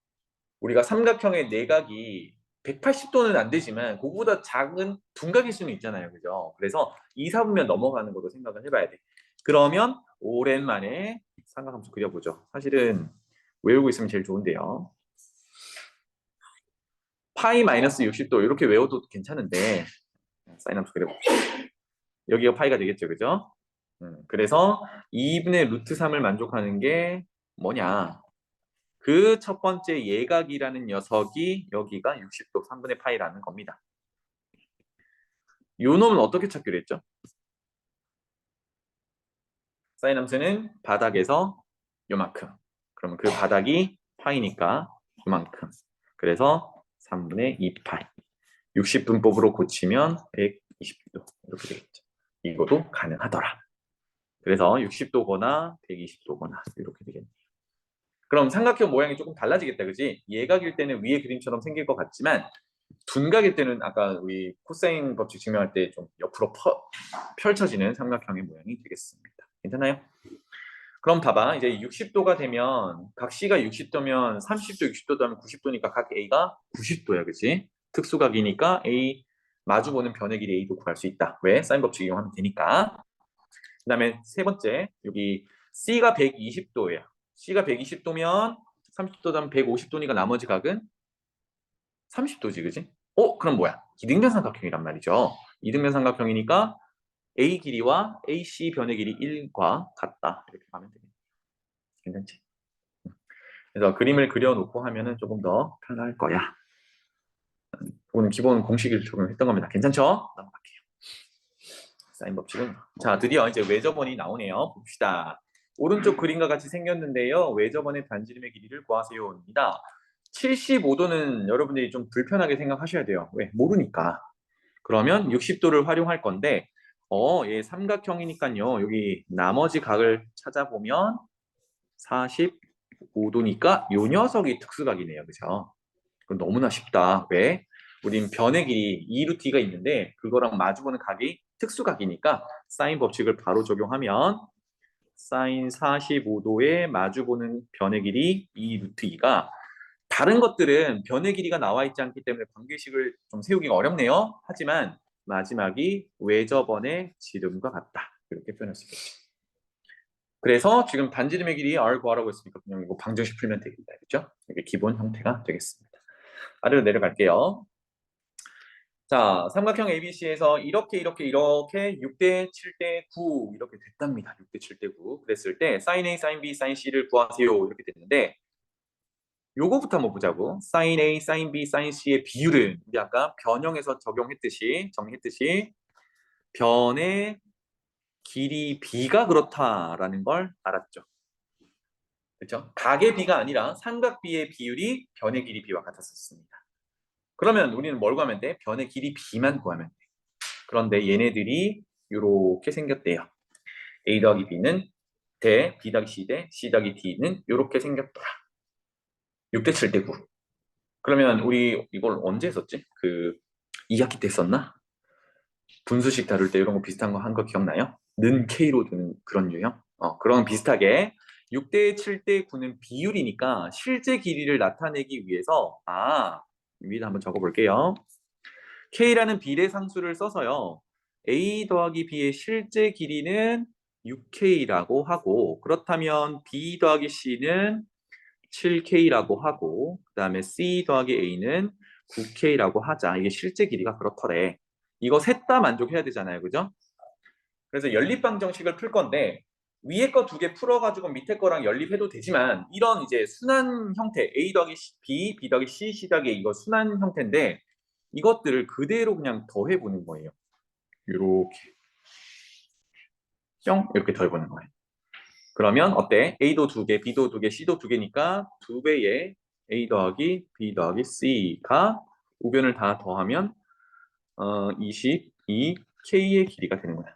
우리가 삼각형의 내각이 180도는 안 되지만 그거보다 작은 둔각일 수는 있잖아요. 그죠? 그래서 2, 4분면 넘어가는 것도 생각을 해봐야 돼. 그러면 오랜만에 삼각함수 그려보죠. 사실은 외우고 있으면 제일 좋은데요. 파이 마이너스 60도 이렇게 외워도 괜찮은데 사인 함수 그려봅시다. 여기가 파이가 되겠죠. 그죠? 그래서 2분의 루트 3을 만족하는 게 뭐냐? 그 첫 번째 예각이라는 녀석이 여기가 60도 3분의 파이라는 겁니다. 요 놈은 어떻게 찾기로 했죠? 사인 함수는 바닥에서 요만큼. 그러면 그 바닥이 파이니까 요만큼. 그래서 3분의 2파이. 60분법으로 고치면 120도 이렇게 되겠죠. 이것도 가능하더라. 그래서 60도거나 120도거나 이렇게 되겠네요. 그럼 삼각형 모양이 조금 달라지겠다, 그지? 예각일 때는 위에 그림처럼 생길 것 같지만 둔각일 때는 아까 우리 코사인 법칙 증명할 때 좀 옆으로 펼쳐지는 삼각형의 모양이 되겠습니다. 괜찮아요? 그럼 봐봐. 이제 60도가 되면 각 C가 60도면 30도, 60도도 하면 90도니까 각 A가 90도야, 그치? 특수각이니까 A 마주보는 변의 길이 A도 구할 수 있다. 왜? 사인 법칙 이용하면 되니까. 그 다음에 세 번째, 여기 C가 120도예요. C가 120도면 30도도 하면 150도니까 나머지 각은 30도지, 그지? 그럼 뭐야? 이등변 삼각형이란 말이죠. 이등변 삼각형이니까 A 길이와 AC 변의 길이 1과 같다. 이렇게 하면 되겠네. 괜찮지? 그래서 그림을 그려놓고 하면은 조금 더 편할 거야. 이거는 기본 공식을 적용했던 겁니다. 괜찮죠? 넘어갈게요. 사인 법칙은 자 드디어 이제 외접원이 나오네요. 봅시다. 오른쪽 그림과 같이 생겼는데요. 외접원의 반지름의 길이를 구하세요입니다. 75도는 여러분들이 좀 불편하게 생각하셔야 돼요. 왜? 모르니까. 그러면 60도를 활용할 건데 얘 삼각형이니까요. 여기 나머지 각을 찾아보면 45도니까 요 녀석이 특수각이네요. 그죠? 그건 너무나 쉽다. 왜? 우린 변의 길이 2루트가 있는데 그거랑 마주보는 각이 특수각이니까 사인 법칙을 바로 적용하면 사인 45도에 마주보는 변의 길이 2루트 2가 다른 것들은 변의 길이가 나와 있지 않기 때문에 관계식을 좀 세우기가 어렵네요. 하지만 마지막이 외접원의 지름과 같다. 이렇게 표현할 수 있겠죠. 그래서 지금 반지름의 길이 r 구하라고 했으니까 그냥 이거 방정식 풀면 되겠다. 그렇죠? 이게 기본 형태가 되겠습니다. 아래로 내려갈게요. 자, 삼각형 ABC에서 이렇게 6대 7대 9 이렇게 됐답니다. 6대 7대 9 그랬을 때 sin A, sin B, sin C를 구하세요 이렇게 됐는데 요거부터 한번 보자고. sin A, sin B, sin C의 비율은 우리 아까 변형에서 정했듯이 변의 길이 B가 그렇다라는 걸 알았죠. 그렇죠? 각의 B가 아니라 삼각 B의 비율이 변의 길이 B와 같았었습니다. 그러면 우리는 뭘 구하면 돼? 변의 길이 B만 구하면 돼. 그런데 얘네들이 이렇게 생겼대요. A 더하기 B는 대 B 더하기 C 대 C 더하기 D는 이렇게 생겼더라. 6대 7대 9. 그러면 우리 이걸 언제 했었지? 그 2학기 때 했었나? 분수식 다룰 때 이런 거 비슷한 거 한 거 기억나요? 는 K로 두는 그런 유형? 그런 비슷하게 6대 7대 9는 비율이니까 실제 길이를 나타내기 위해서 위에다 한번 적어볼게요. K라는 비례상수를 써서요. A 더하기 B의 실제 길이는 6K라고 하고 그렇다면 B 더하기 C는 7K라고 하고 그 다음에 C 더하기 A는 9K라고 하자. 이게 실제 길이가 그렇더래. 이거 셋 다 만족해야 되잖아요. 그죠? 그래서 연립방정식을 풀 건데 위에 거 두 개 풀어가지고 밑에 거랑 연립해도 되지만 이런 이제 순환 형태 A 더하기 B, B 더하기 C, C 더하기 A 이거 순환 형태인데 이것들을 그대로 그냥 더해보는 거예요. 이렇게 이렇게 더해보는 거예요. 그러면 어때? A도 두 개, B도 두 개, C도 두 개니까 두 배의 A 더하기 B 더하기 C가 우변을 다 더하면 22K의 길이가 되는 거야.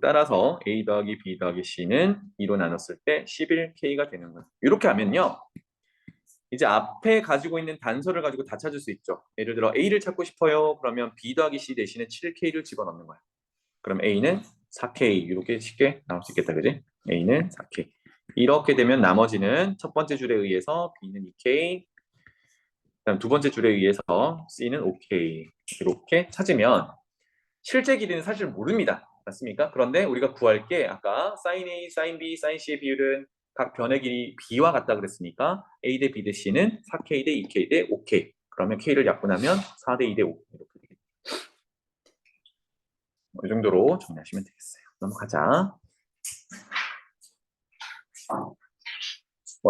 따라서 A 더하기 B 더하기 C는 2로 나눴을 때 11K가 되는 거야. 이렇게 하면요. 이제 앞에 가지고 있는 단서를 가지고 다 찾을 수 있죠. 예를 들어 A를 찾고 싶어요. 그러면 B 더하기 C 대신에 7K를 집어넣는 거야. 그럼 A는 4K 이렇게 쉽게 나올 수 있겠다. 그지? A는 4K. 이렇게 되면 나머지는 첫 번째 줄에 의해서 B는 2K, 그다음 두 번째 줄에 의해서 C는 5K 이렇게 찾으면 실제 길이는 사실 모릅니다. 맞습니까? 그런데 우리가 구할 게 아까 sin A, sin B, sin C의 비율은 각 변의 길이 B와 같다 그랬으니까 A 대 B 대 C는 4K 대 2K 대 5K. 그러면 K를 약분하면 4 대 2 대 5 이렇게 되겠죠. 이 정도로 정리하시면 되겠어요. 넘어가자.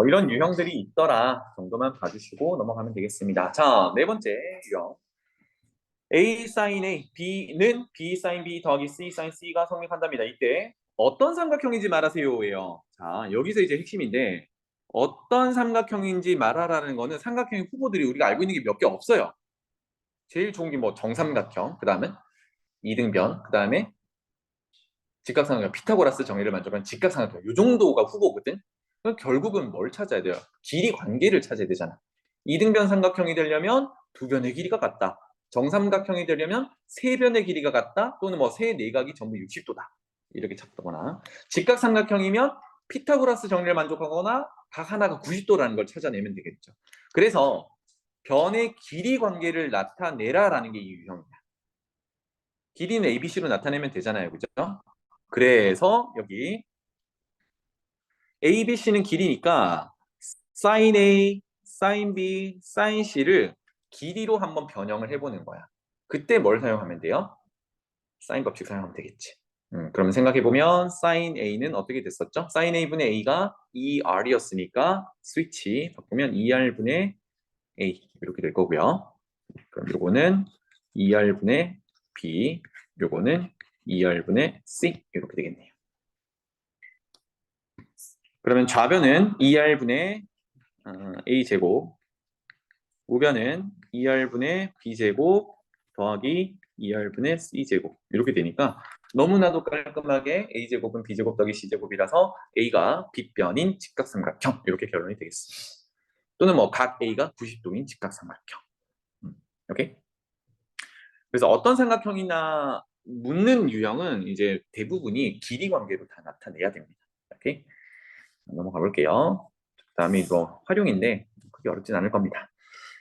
이런 유형들이 있더라 정도만 봐주시고 넘어가면 되겠습니다. 자, 네 번째 유형. A sin A, B는 B sin B 더하기 C sin C가 성립한답니다. 이때 어떤 삼각형인지 말하세요예요. 자, 여기서 이제 핵심인데 어떤 삼각형인지 말하라는 거는 삼각형의 후보들이 우리가 알고 있는 게 몇 개 없어요. 제일 좋은 게 뭐 정삼각형, 그 다음에 이등변, 그 다음에 직각삼각형, 피타고라스 정의를 만족한 직각삼각형 이 정도가 후보거든. 그럼 결국은 뭘 찾아야 돼요? 길이 관계를 찾아야 되잖아. 이등변 삼각형이 되려면 두 변의 길이가 같다. 정삼각형이 되려면 세 변의 길이가 같다. 또는 뭐 세 내각이 전부 60도다. 이렇게 찾거나 직각삼각형이면 피타고라스 정의를 만족하거나 각 하나가 90도라는 걸 찾아내면 되겠죠. 그래서 변의 길이 관계를 나타내라라는 게 이 유형이야. 길이는 ABC로 나타내면 되잖아요. 그죠? 그래서 여기 A, B, C는 길이니까 sin A, sin B, sin C를 길이로 한번 변형을 해보는 거야. 그때 뭘 사용하면 돼요? 사인 법칙 사용하면 되겠지. 그러면 생각해보면 sin A는 어떻게 됐었죠? sin A분의 A가 2R이었으니까 스위치 바꾸면 2R분의 A 이렇게 될 거고요. 그럼 요거는 2R분의 B, 요거는 2R분의 C 이렇게 되겠네요. 그러면 좌변은 2R분의 A제곱, 우변은 2R분의 B제곱 더하기 2R분의 C제곱 이렇게 되니까 너무나도 깔끔하게 A제곱은 B제곱 더하기 C제곱이라서 A가 빗변인 직각삼각형 이렇게 결론이 되겠습니다. 또는 뭐 각 A가 90도인 직각삼각형. 오케이? 그래서 어떤 삼각형이나 묻는 유형은 이제 대부분이 길이 관계로 다 나타내야 됩니다. 오케이? 넘어가 볼게요. 다음에 이거 활용인데 크게 어렵진 않을 겁니다.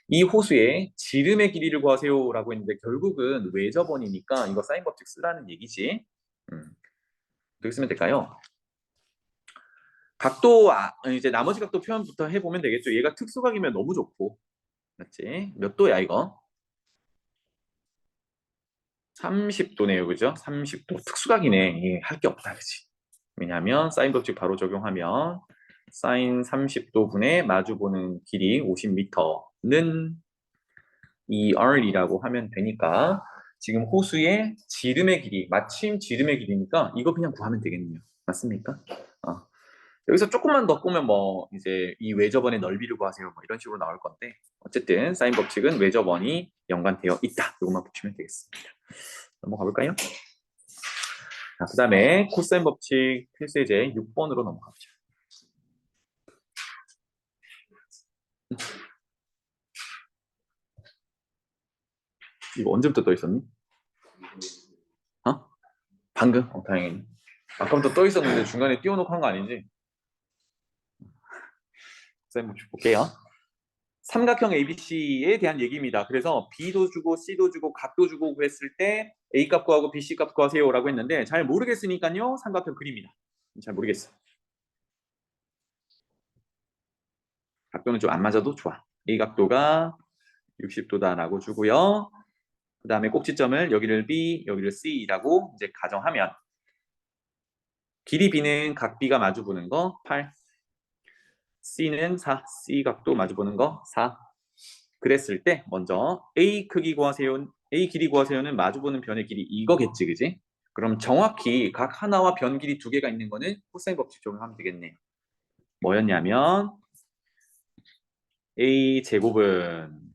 이 호수의 지름의 길이를 구하세요라고 했는데 결국은 외접원이니까 이거 사인 법칙 쓰라는 얘기지. 어떻게 쓰면 될까요? 각도 이제 나머지 각도 표현부터 해보면 되겠죠. 얘가 특수각이면 너무 좋고, 맞지? 몇 도야 이거? 30도네요. 그죠? 30도. 특수각이네. 예, 할 게 없다. 그지? 왜냐하면 사인 법칙 바로 적용하면 사인 30도 분의 마주보는 길이 50m는 2R이라고 하면 되니까 지금 호수의 지름의 길이, 마침 지름의 길이니까 이거 그냥 구하면 되겠네요. 맞습니까? 어. 여기서 조금만 더 꾸면 뭐 이제 이 외접원의 넓이를 구하세요. 뭐 이런 식으로 나올 건데 어쨌든 사인 법칙은 외접원이 연관되어 있다. 이것만 붙이면 되겠습니다. 넘어가 볼까요? 자, 그 다음에 코사인 법칙 필수예제 6번으로 넘어가 보자. 이거 언제부터 떠 있었니? 어? 방금? 다행이네. 아까부터 떠 있었는데 중간에 띄워놓고 한 거 아니지? 코사인 법칙 볼게요. 삼각형 ABC에 대한 얘기입니다. 그래서 B도 주고 C도 주고 각도 주고 그랬을 때 A 값 구하고 BC 값 구하세요 라고 했는데 잘 모르겠으니까요. 삼각형 그립니다. 잘 모르겠어. 각도는 좀 안 맞아도 좋아. A 각도가 60도다 라고 주고요. 그 다음에 꼭지점을 여기를 B, 여기를 C라고 이제 가정하면 길이 B는 각 B가 마주 보는 거 8, C는 4, C 각도 마주 보는 거 4. 그랬을 때 먼저 A 크기 구하세요. A 길이 구하세요는 마주보는 변의 길이 이거겠지, 그지? 그럼 정확히 각 하나와 변 길이 두 개가 있는 거는 코사인 법칙 적용하면 되겠네요. 뭐였냐면 A 제곱은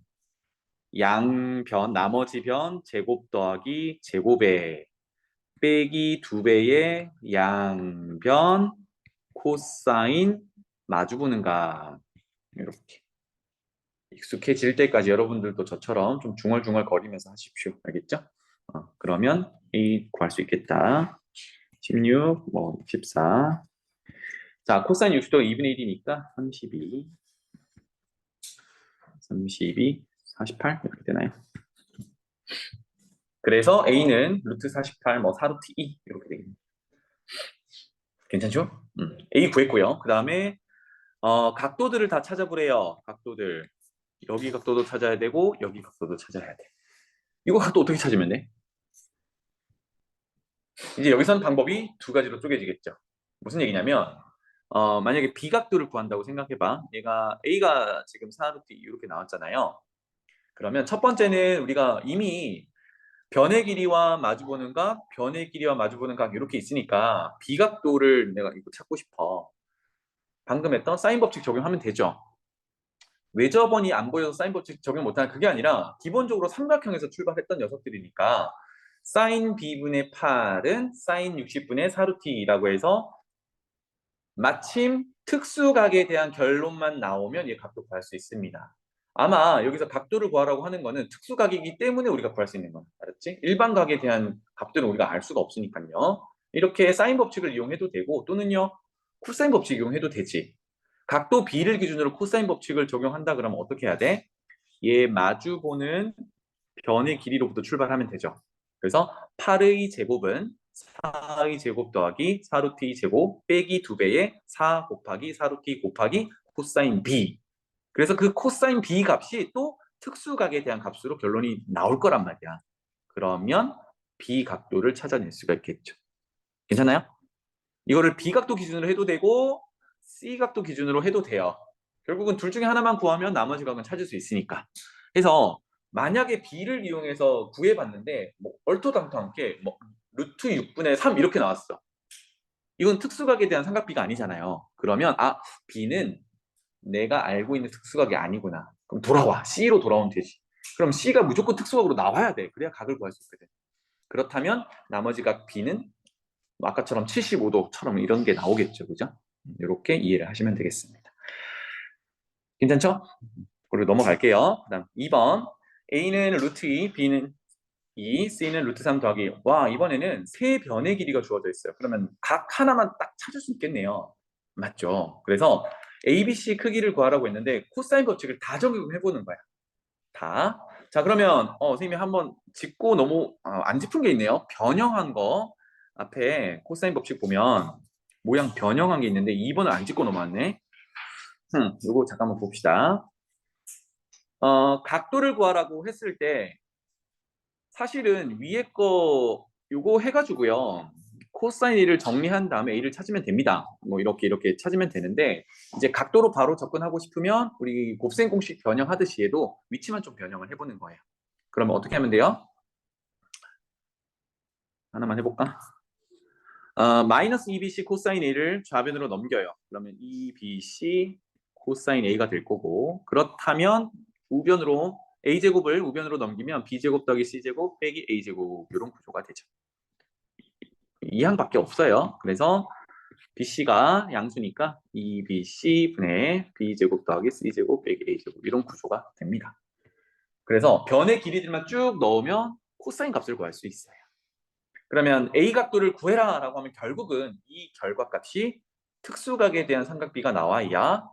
양변, 나머지 변 제곱 더하기 제곱에 빼기 2배의 양변 코사인 마주보는 각 이렇게 익숙해질 때까지 여러분들도 저처럼 좀 중얼중얼 거리면서 하십시오. 알겠죠? 그러면 A 구할 수 있겠다. 16, 뭐 14. 자, 코사인 60도 2분의 1이니까 32, 32, 48 이렇게 되나요? 그래서 A는 루트 48, 뭐 4루트 2 이렇게 되겠네요. 괜찮죠? A 구했고요. 그 다음에 각도들을 다 찾아보래요. 각도들. 여기 각도도 찾아야 되고 여기 각도도 찾아야 돼. 이거 각도 어떻게 찾으면 돼? 이제 여기선 방법이 두 가지로 쪼개지겠죠. 무슨 얘기냐면 만약에 B각도를 구한다고 생각해봐. 얘가 A가 지금 4루트 이렇게 나왔잖아요. 그러면 첫 번째는 우리가 이미 변의 길이와 마주보는 각, 변의 길이와 마주보는 각 이렇게 있으니까 B각도를 내가 이거 찾고 싶어. 방금 했던 사인 법칙 적용하면 되죠. 외접원이 안 보여서 사인 법칙 적용 못하는 그게 아니라 기본적으로 삼각형에서 출발했던 녀석들이니까 사인 B분의 8은 사인 60분의 4루트라고 해서 마침 특수각에 대한 결론만 나오면 이 각도 구할 수 있습니다. 아마 여기서 각도를 구하라고 하는 거는 특수각이기 때문에 우리가 구할 수 있는 거야. 알았지? 일반각에 대한 값들은 우리가 알 수가 없으니까요. 이렇게 사인 법칙을 이용해도 되고 또는요 코사인 법칙 이용해도 되지. 각도 B를 기준으로 코사인 법칙을 적용한다 그러면 어떻게 해야 돼? 얘 마주 보는 변의 길이로부터 출발하면 되죠. 그래서 8의 제곱은 4의 제곱 더하기 4루트 2 제곱 빼기 2배의 4 곱하기 4루트 2 곱하기 코사인 B. 그래서 그 코사인 B 값이 또 특수각에 대한 값으로 결론이 나올 거란 말이야. 그러면 B 각도를 찾아낼 수가 있겠죠. 괜찮아요? 이거를 B 각도 기준으로 해도 되고 C 각도 기준으로 해도 돼요. 결국은 둘 중에 하나만 구하면 나머지 각은 찾을 수 있으니까. 그래서 만약에 B를 이용해서 구해봤는데 뭐 얼토당토않게 뭐 루트 6분의 3 이렇게 나왔어. 이건 특수각에 대한 삼각비가 아니잖아요. 그러면 B는 내가 알고 있는 특수각이 아니구나. 그럼 돌아와. C로 돌아오면 되지. 그럼 C가 무조건 특수각으로 나와야 돼. 그래야 각을 구할 수 있거든. 그렇다면 나머지 각 B는 아까처럼 75도처럼 이런 게 나오겠죠. 그죠? 이렇게 이해를 하시면 되겠습니다. 괜찮죠? 그리고 넘어갈게요. 그 다음 2번 A는 루트 2, B는 2, C는 루트 3 더하기 와 이번에는 세 변의 길이가 주어져 있어요. 그러면 각 하나만 딱 찾을 수 있겠네요. 맞죠? 그래서 ABC 크기를 구하라고 했는데 코사인 법칙을 다 적용해보는 거야. 다. 자 그러면 선생님이 한번 짚고 너무 안 짚은 게 있네요. 변형한 거 앞에 코사인 법칙 보면 모양 변형한 게 있는데 2번을 안 짚고 넘어왔네. 이거 잠깐만 봅시다. 각도를 구하라고 했을 때 사실은 위에 거 요거 해가지고요. 코사인 A를 정리한 다음에 A를 찾으면 됩니다. 뭐 이렇게 찾으면 되는데 이제 각도로 바로 접근하고 싶으면 우리 곱셈 공식 변형하듯이 해도 위치만 좀 변형을 해보는 거예요. 그러면 어떻게 하면 돼요? 하나만 해볼까? 마이너스 2bc 코사인 A를 좌변으로 넘겨요. 그러면 2bc 코사인 A가 될 거고 그렇다면 우변으로 A제곱을 우변으로 넘기면 B제곱 더하기 C제곱 빼기 A제곱 이런 구조가 되죠. 이 항밖에 없어요. 그래서 BC가 양수니까 2BC 분의 B제곱 더하기 C제곱 빼기 A제곱 이런 구조가 됩니다. 그래서 변의 길이들만 쭉 넣으면 코사인 값을 구할 수 있어요. 그러면 A 각도를 구해라 라고 하면 결국은 이 결과값이 특수각에 대한 삼각비가 나와야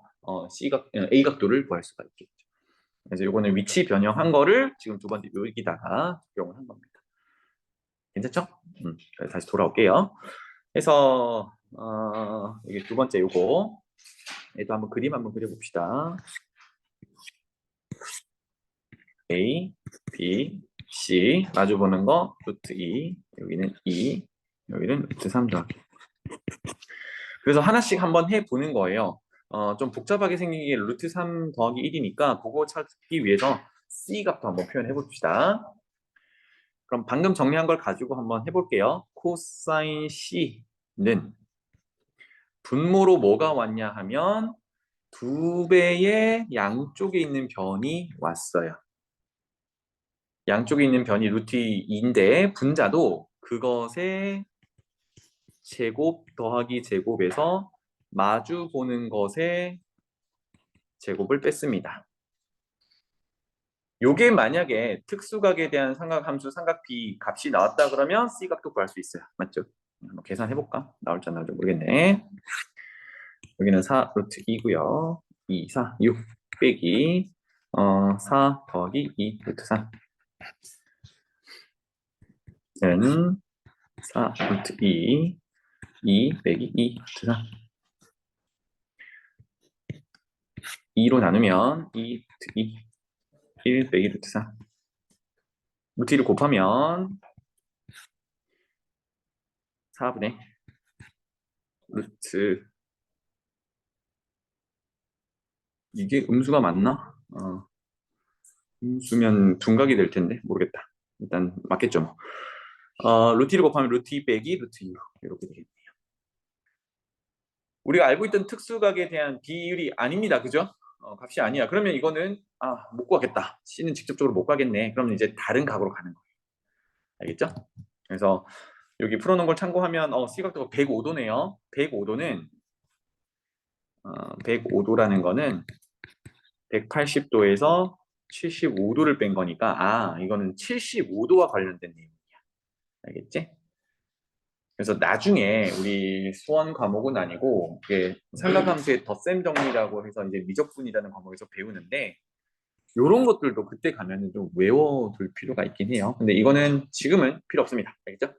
A 각도를 구할 수가 있겠죠. 그래서 이거는 위치 변형한 거를 지금 두 번째 여기다가 적용을 한 겁니다. 괜찮죠? 다시 돌아올게요. 그래서 이게 두 번째 요거 얘도 한번 그림 한번 그려봅시다. A, B, C 마주보는 거 루트 2 여기는 2 여기는 루트 3 더하기. 그래서 하나씩 한번 해보는 거예요. 좀 복잡하게 생긴 게 루트 3 더하기 1이니까 그거 찾기 위해서 C 값도 한번 표현해 봅시다. 그럼 방금 정리한 걸 가지고 한번 해볼게요. 코사인 C는 분모로 뭐가 왔냐 하면 2배의 양쪽에 있는 변이 왔어요. 양쪽에 있는 변이 루트 2인데 분자도 그것의 제곱 더하기 제곱에서 마주 보는 것의 제곱을 뺐습니다. 요게 만약에 특수각에 대한 삼각함수 삼각비 값이 나왔다 그러면 C각도 구할 수 있어요. 맞죠? 한번 계산해볼까? 나올지 안 나올지 모르겠네. 여기는 4 루트 2고요. 2, 4, 6 빼기 4 더하기 2 루트 3 는 4 루트 2 2 빼기 2 루트 3 2로 나누면 2 루트 2 1 빼기 루트 3 루트 2를 곱하면 4분의 루트 이게 음수가 맞나? 음수면 둔각이 될 텐데 모르겠다. 일단 맞겠죠 뭐. 루트 2를 곱하면 루트 2 빼기 루트 2 이렇게 되겠네요. 우리가 알고 있던 특수각에 대한 비율이 아닙니다. 그죠? 값이 아니야. 그러면 이거는 못 구하겠다. C는 직접적으로 못 가겠네. 그러면 이제 다른 각으로 가는 거예요. 알겠죠? 그래서 여기 풀어놓은 걸 참고하면 C각도가 105도네요. 105도는 105도라는 거는 180도에서 75도를 뺀 거니까 이거는 75도와 관련된 내용이야. 알겠지? 그래서 나중에 우리 수원 과목은 아니고 이게 삼각함수의 덧셈 정리라고 해서 이제 미적분이라는 과목에서 배우는데 이런 것들도 그때 가면은 좀 외워둘 필요가 있긴 해요. 근데 이거는 지금은 필요 없습니다. 알겠죠?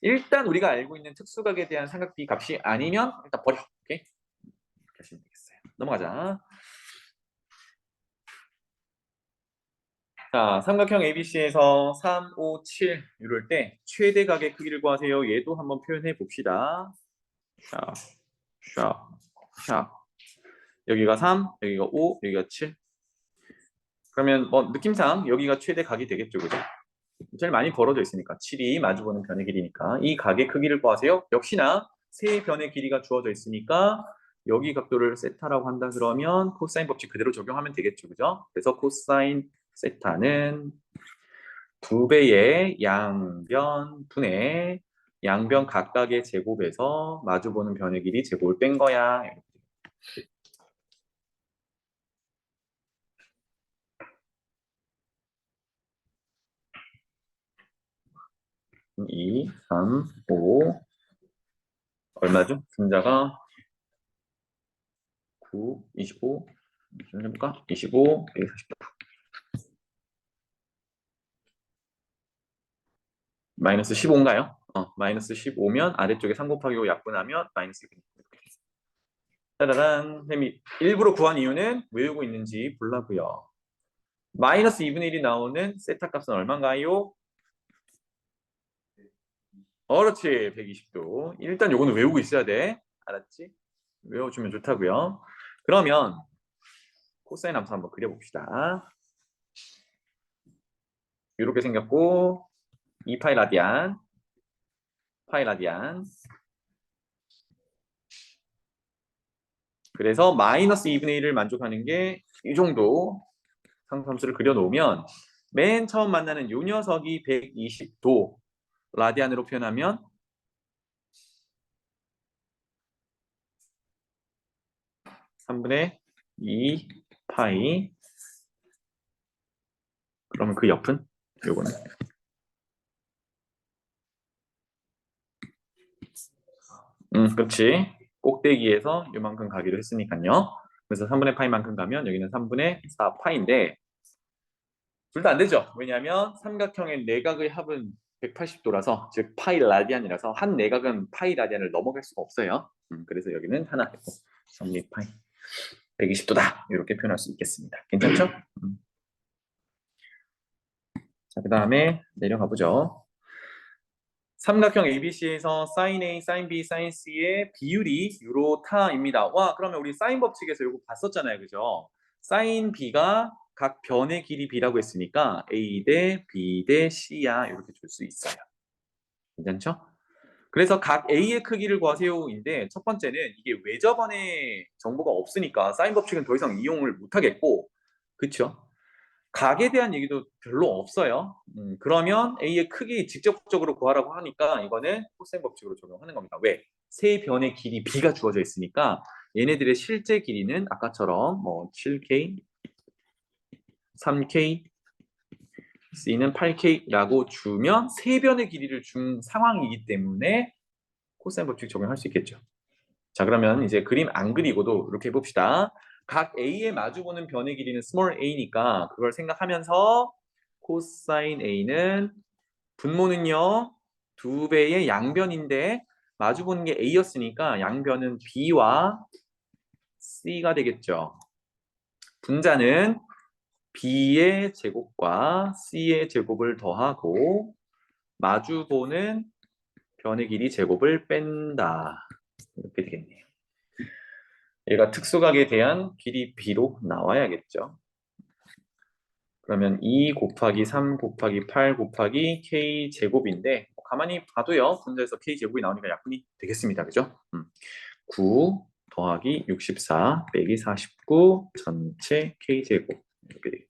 일단 우리가 알고 있는 특수각에 대한 삼각비 값이 아니면 일단 버려. 오케이? 이렇게 하시면 되겠어요. 넘어가자. 자, 삼각형 ABC에서 3, 5, 7 이럴 때 최대각의 크기를 구하세요. 얘도 한번 표현해 봅시다. 샵, 샵, 샵. 여기가 3, 여기가 5, 여기가 7. 그러면 뭐 느낌상 여기가 최대각이 되겠죠, 그죠? 제일 많이 벌어져 있으니까 7이 마주보는 변의 길이니까 이 각의 크기를 구하세요. 역시나 세 변의 길이가 주어져 있으니까 여기 각도를 세타라고 한다 그러면 코사인 법칙 그대로 적용하면 되겠죠, 그죠? 그래서 코사인 세타는 2배의 양변 분의 양변 각각의 제곱에서 마주보는 변의 길이 제곱을 뺀 거야. 2, 3, 5 얼마죠? 분자가 9, 25 좀 해볼까? 25, 149 마이너스 15인가요? 마이너스 15면 아래쪽에 3 곱하기 5 약분하면 마이너스 1. 짜라란. 쌤이 일부러 구한 이유는 외우고 있는지 보려고요. 마이너스 2분의 1이 나오는 세타 값은 얼마인가요? 그렇지. 120도. 일단 요거는 외우고 있어야 돼. 알았지? 외워주면 좋다고요. 그러면 코사인 함수 한번 그려봅시다. 이렇게 생겼고 2파이 라디안, 파이 라디안. 그래서 마이너스 2분의 1을 만족하는 게 이 정도 상수함수를 그려놓으면 맨 처음 만나는 요 녀석이 120도 라디안으로 표현하면 3분의 2 파이. 그러면 그 옆은 요거는 그렇지. 꼭대기에서 요만큼 가기로 했으니까요. 그래서 3분의 파이만큼 가면 여기는 3분의 4 파이인데 둘 다 안 되죠. 왜냐하면 삼각형의 내각의 합은 180도라서 즉 파이 라디안이라서 한 내각은 파이 라디안을 넘어갈 수가 없어요. 그래서 여기는 하나 되고 3분의 파이 120도다 이렇게 표현할 수 있겠습니다. 괜찮죠? 자, 그 다음에 내려가 보죠. 삼각형 ABC에서 sin A, sin B, sin C의 비율이 이렇다입니다. 와, 그러면 우리 사인 법칙에서 이거 봤었잖아요. 그죠? sin B가 각 변의 길이 B라고 했으니까 A 대 B 대 C야 이렇게 줄 수 있어요. 괜찮죠? 그래서 각 A의 크기를 구하세요인데 첫 번째는 이게 외접원의 정보가 없으니까 사인 법칙은 더 이상 이용을 못 하겠고 그쵸? 각에 대한 얘기도 별로 없어요. 그러면 A의 크기 직접적으로 구하라고 하니까 이거는 코사인 법칙으로 적용하는 겁니다. 왜? 세 변의 길이 B가 주어져 있으니까 얘네들의 실제 길이는 아까처럼 뭐 7K, 3K, C는 8K라고 주면 세 변의 길이를 준 상황이기 때문에 코사인 법칙 적용할 수 있겠죠. 자, 그러면 이제 그림 안 그리고도 이렇게 해봅시다. 각 A에 마주보는 변의 길이는 small a니까 그걸 생각하면서 코사인 A는 분모는요 2배의 양변인데 마주보는 게 A였으니까 양변은 B와 C가 되겠죠. 분자는 B의 제곱과 C의 제곱을 더하고 마주보는 변의 길이 제곱을 뺀다. 이렇게 되겠네요. 얘가 특수각에 대한 길이 B로 나와야겠죠. 그러면 2 곱하기 3 곱하기 8 곱하기 K 제곱인데 가만히 봐도요. 분자에서 K 제곱이 나오니까 약분이 되겠습니다. 그죠? 9 더하기 64 빼기 49 전체 K 제곱 이렇게 되겠죠.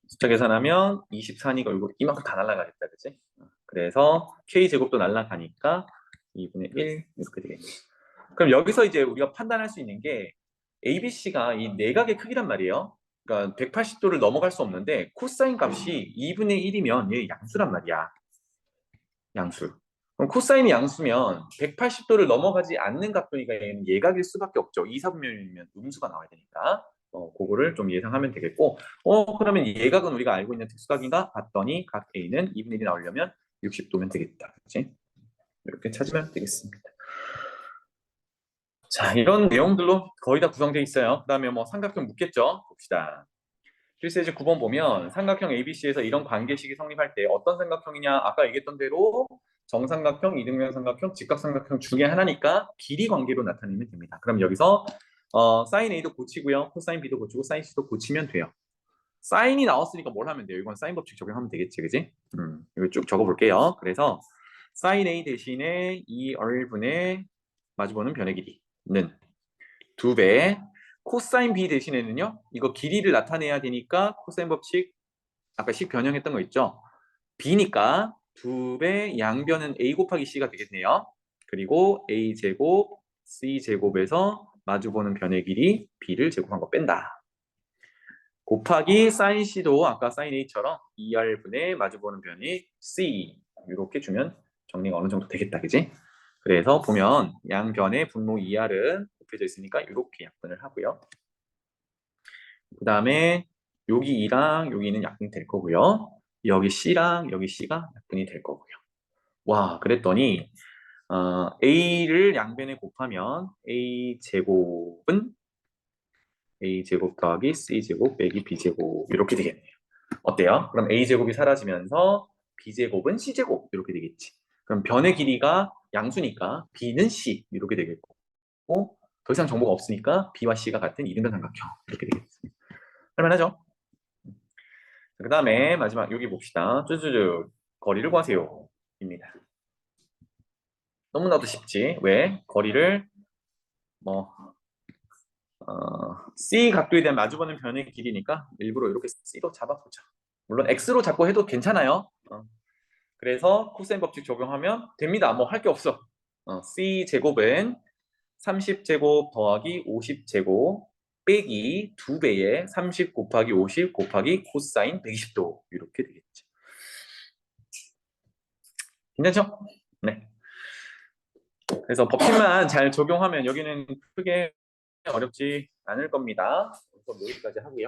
숫자 계산하면 24니까 이거 이만큼 다 날라가겠다. 그치? 그래서 K 제곱도 날라가니까 2분의 1 이렇게 되겠네요. 그럼 여기서 이제 우리가 판단할 수 있는 게 ABC가 이 내각의 크기란 말이에요. 그러니까 180도를 넘어갈 수 없는데 코사인 값이 2분의 1이면 얘 양수란 말이야. 양수. 그럼 코사인이 양수면 180도를 넘어가지 않는 각도니까 얘는 예각일 수밖에 없죠. 2, 4분면이면 음수가 나와야 되니까. 그거를 좀 예상하면 되겠고 그러면 예각은 우리가 알고 있는 특수각인가? 봤더니 각 A는 2분의 1이 나오려면 60도면 되겠다. 그렇지? 이렇게 찾으면 되겠습니다. 자, 이런 내용들로 거의 다 구성되어 있어요. 그 다음에 뭐 삼각형 묻겠죠? 봅시다. 필수예제 9번 보면 삼각형 ABC에서 이런 관계식이 성립할 때 어떤 삼각형이냐? 아까 얘기했던 대로 정삼각형, 이등변 삼각형, 직각삼각형 중에 하나니까 길이 관계로 나타내면 됩니다. 그럼 여기서 사인 A도 고치고요. 코사인 B도 고치고 사인 C도 고치면 돼요. 사인이 나왔으니까 뭘 하면 돼요? 이건 사인 법칙 적용하면 되겠지, 그지? 이거 쭉 적어볼게요. 그래서 사인 A 대신에 2R분의 마주보는 변의 길이는 2배, 코사인 B 대신에는요 이거 길이를 나타내야 되니까 코사인 법칙 아까 식 변형했던 거 있죠. B니까 2배 양변은 A 곱하기 C가 되겠네요. 그리고 A 제곱 C 제곱에서 마주보는 변의 길이 B를 제곱한 거 뺀다. 곱하기 사인 C도 아까 사인 A처럼 2R분의 마주보는 변이 C 이렇게 주면 정리가 어느 정도 되겠다. 그지? 그래서 보면 양변의 분모 2R은 곱해져 있으니까 이렇게 약분을 하고요. 그 다음에 여기 2랑 여기는 약분이 될 거고요. 여기 C랑 여기 C가 약분이 될 거고요. 와, 그랬더니 A를 양변에 곱하면 A제곱은 A제곱 더하기 C제곱 빼기 B제곱 이렇게 되겠네요. 어때요? 그럼 A제곱이 사라지면서 B제곱은 C제곱 이렇게 되겠지. 그럼 변의 길이가 양수니까 B는 C 이렇게 되겠고 더 이상 정보가 없으니까 B와 C가 같은 이등변 삼각형 이렇게 되겠습니다. 할만하죠? 그 다음에 마지막 여기 봅시다. 쭈쭈쭈 거리를 구하세요 입니다. 너무나도 쉽지. 왜? 거리를 뭐 C 각도에 대한 마주보는 변의 길이니까 일부러 이렇게 C로 잡아보자. 물론 X로 잡고 해도 괜찮아요. 그래서 코사인 법칙 적용하면 됩니다. 뭐 할 게 없어. C제곱은 30제곱 더하기 50제곱 빼기 2배의 30 곱하기 50 곱하기 코사인 120도 이렇게 되겠죠. 괜찮죠? 네. 그래서 법칙만 잘 적용하면 여기는 크게 어렵지 않을 겁니다. 그래서 여기까지 하고요.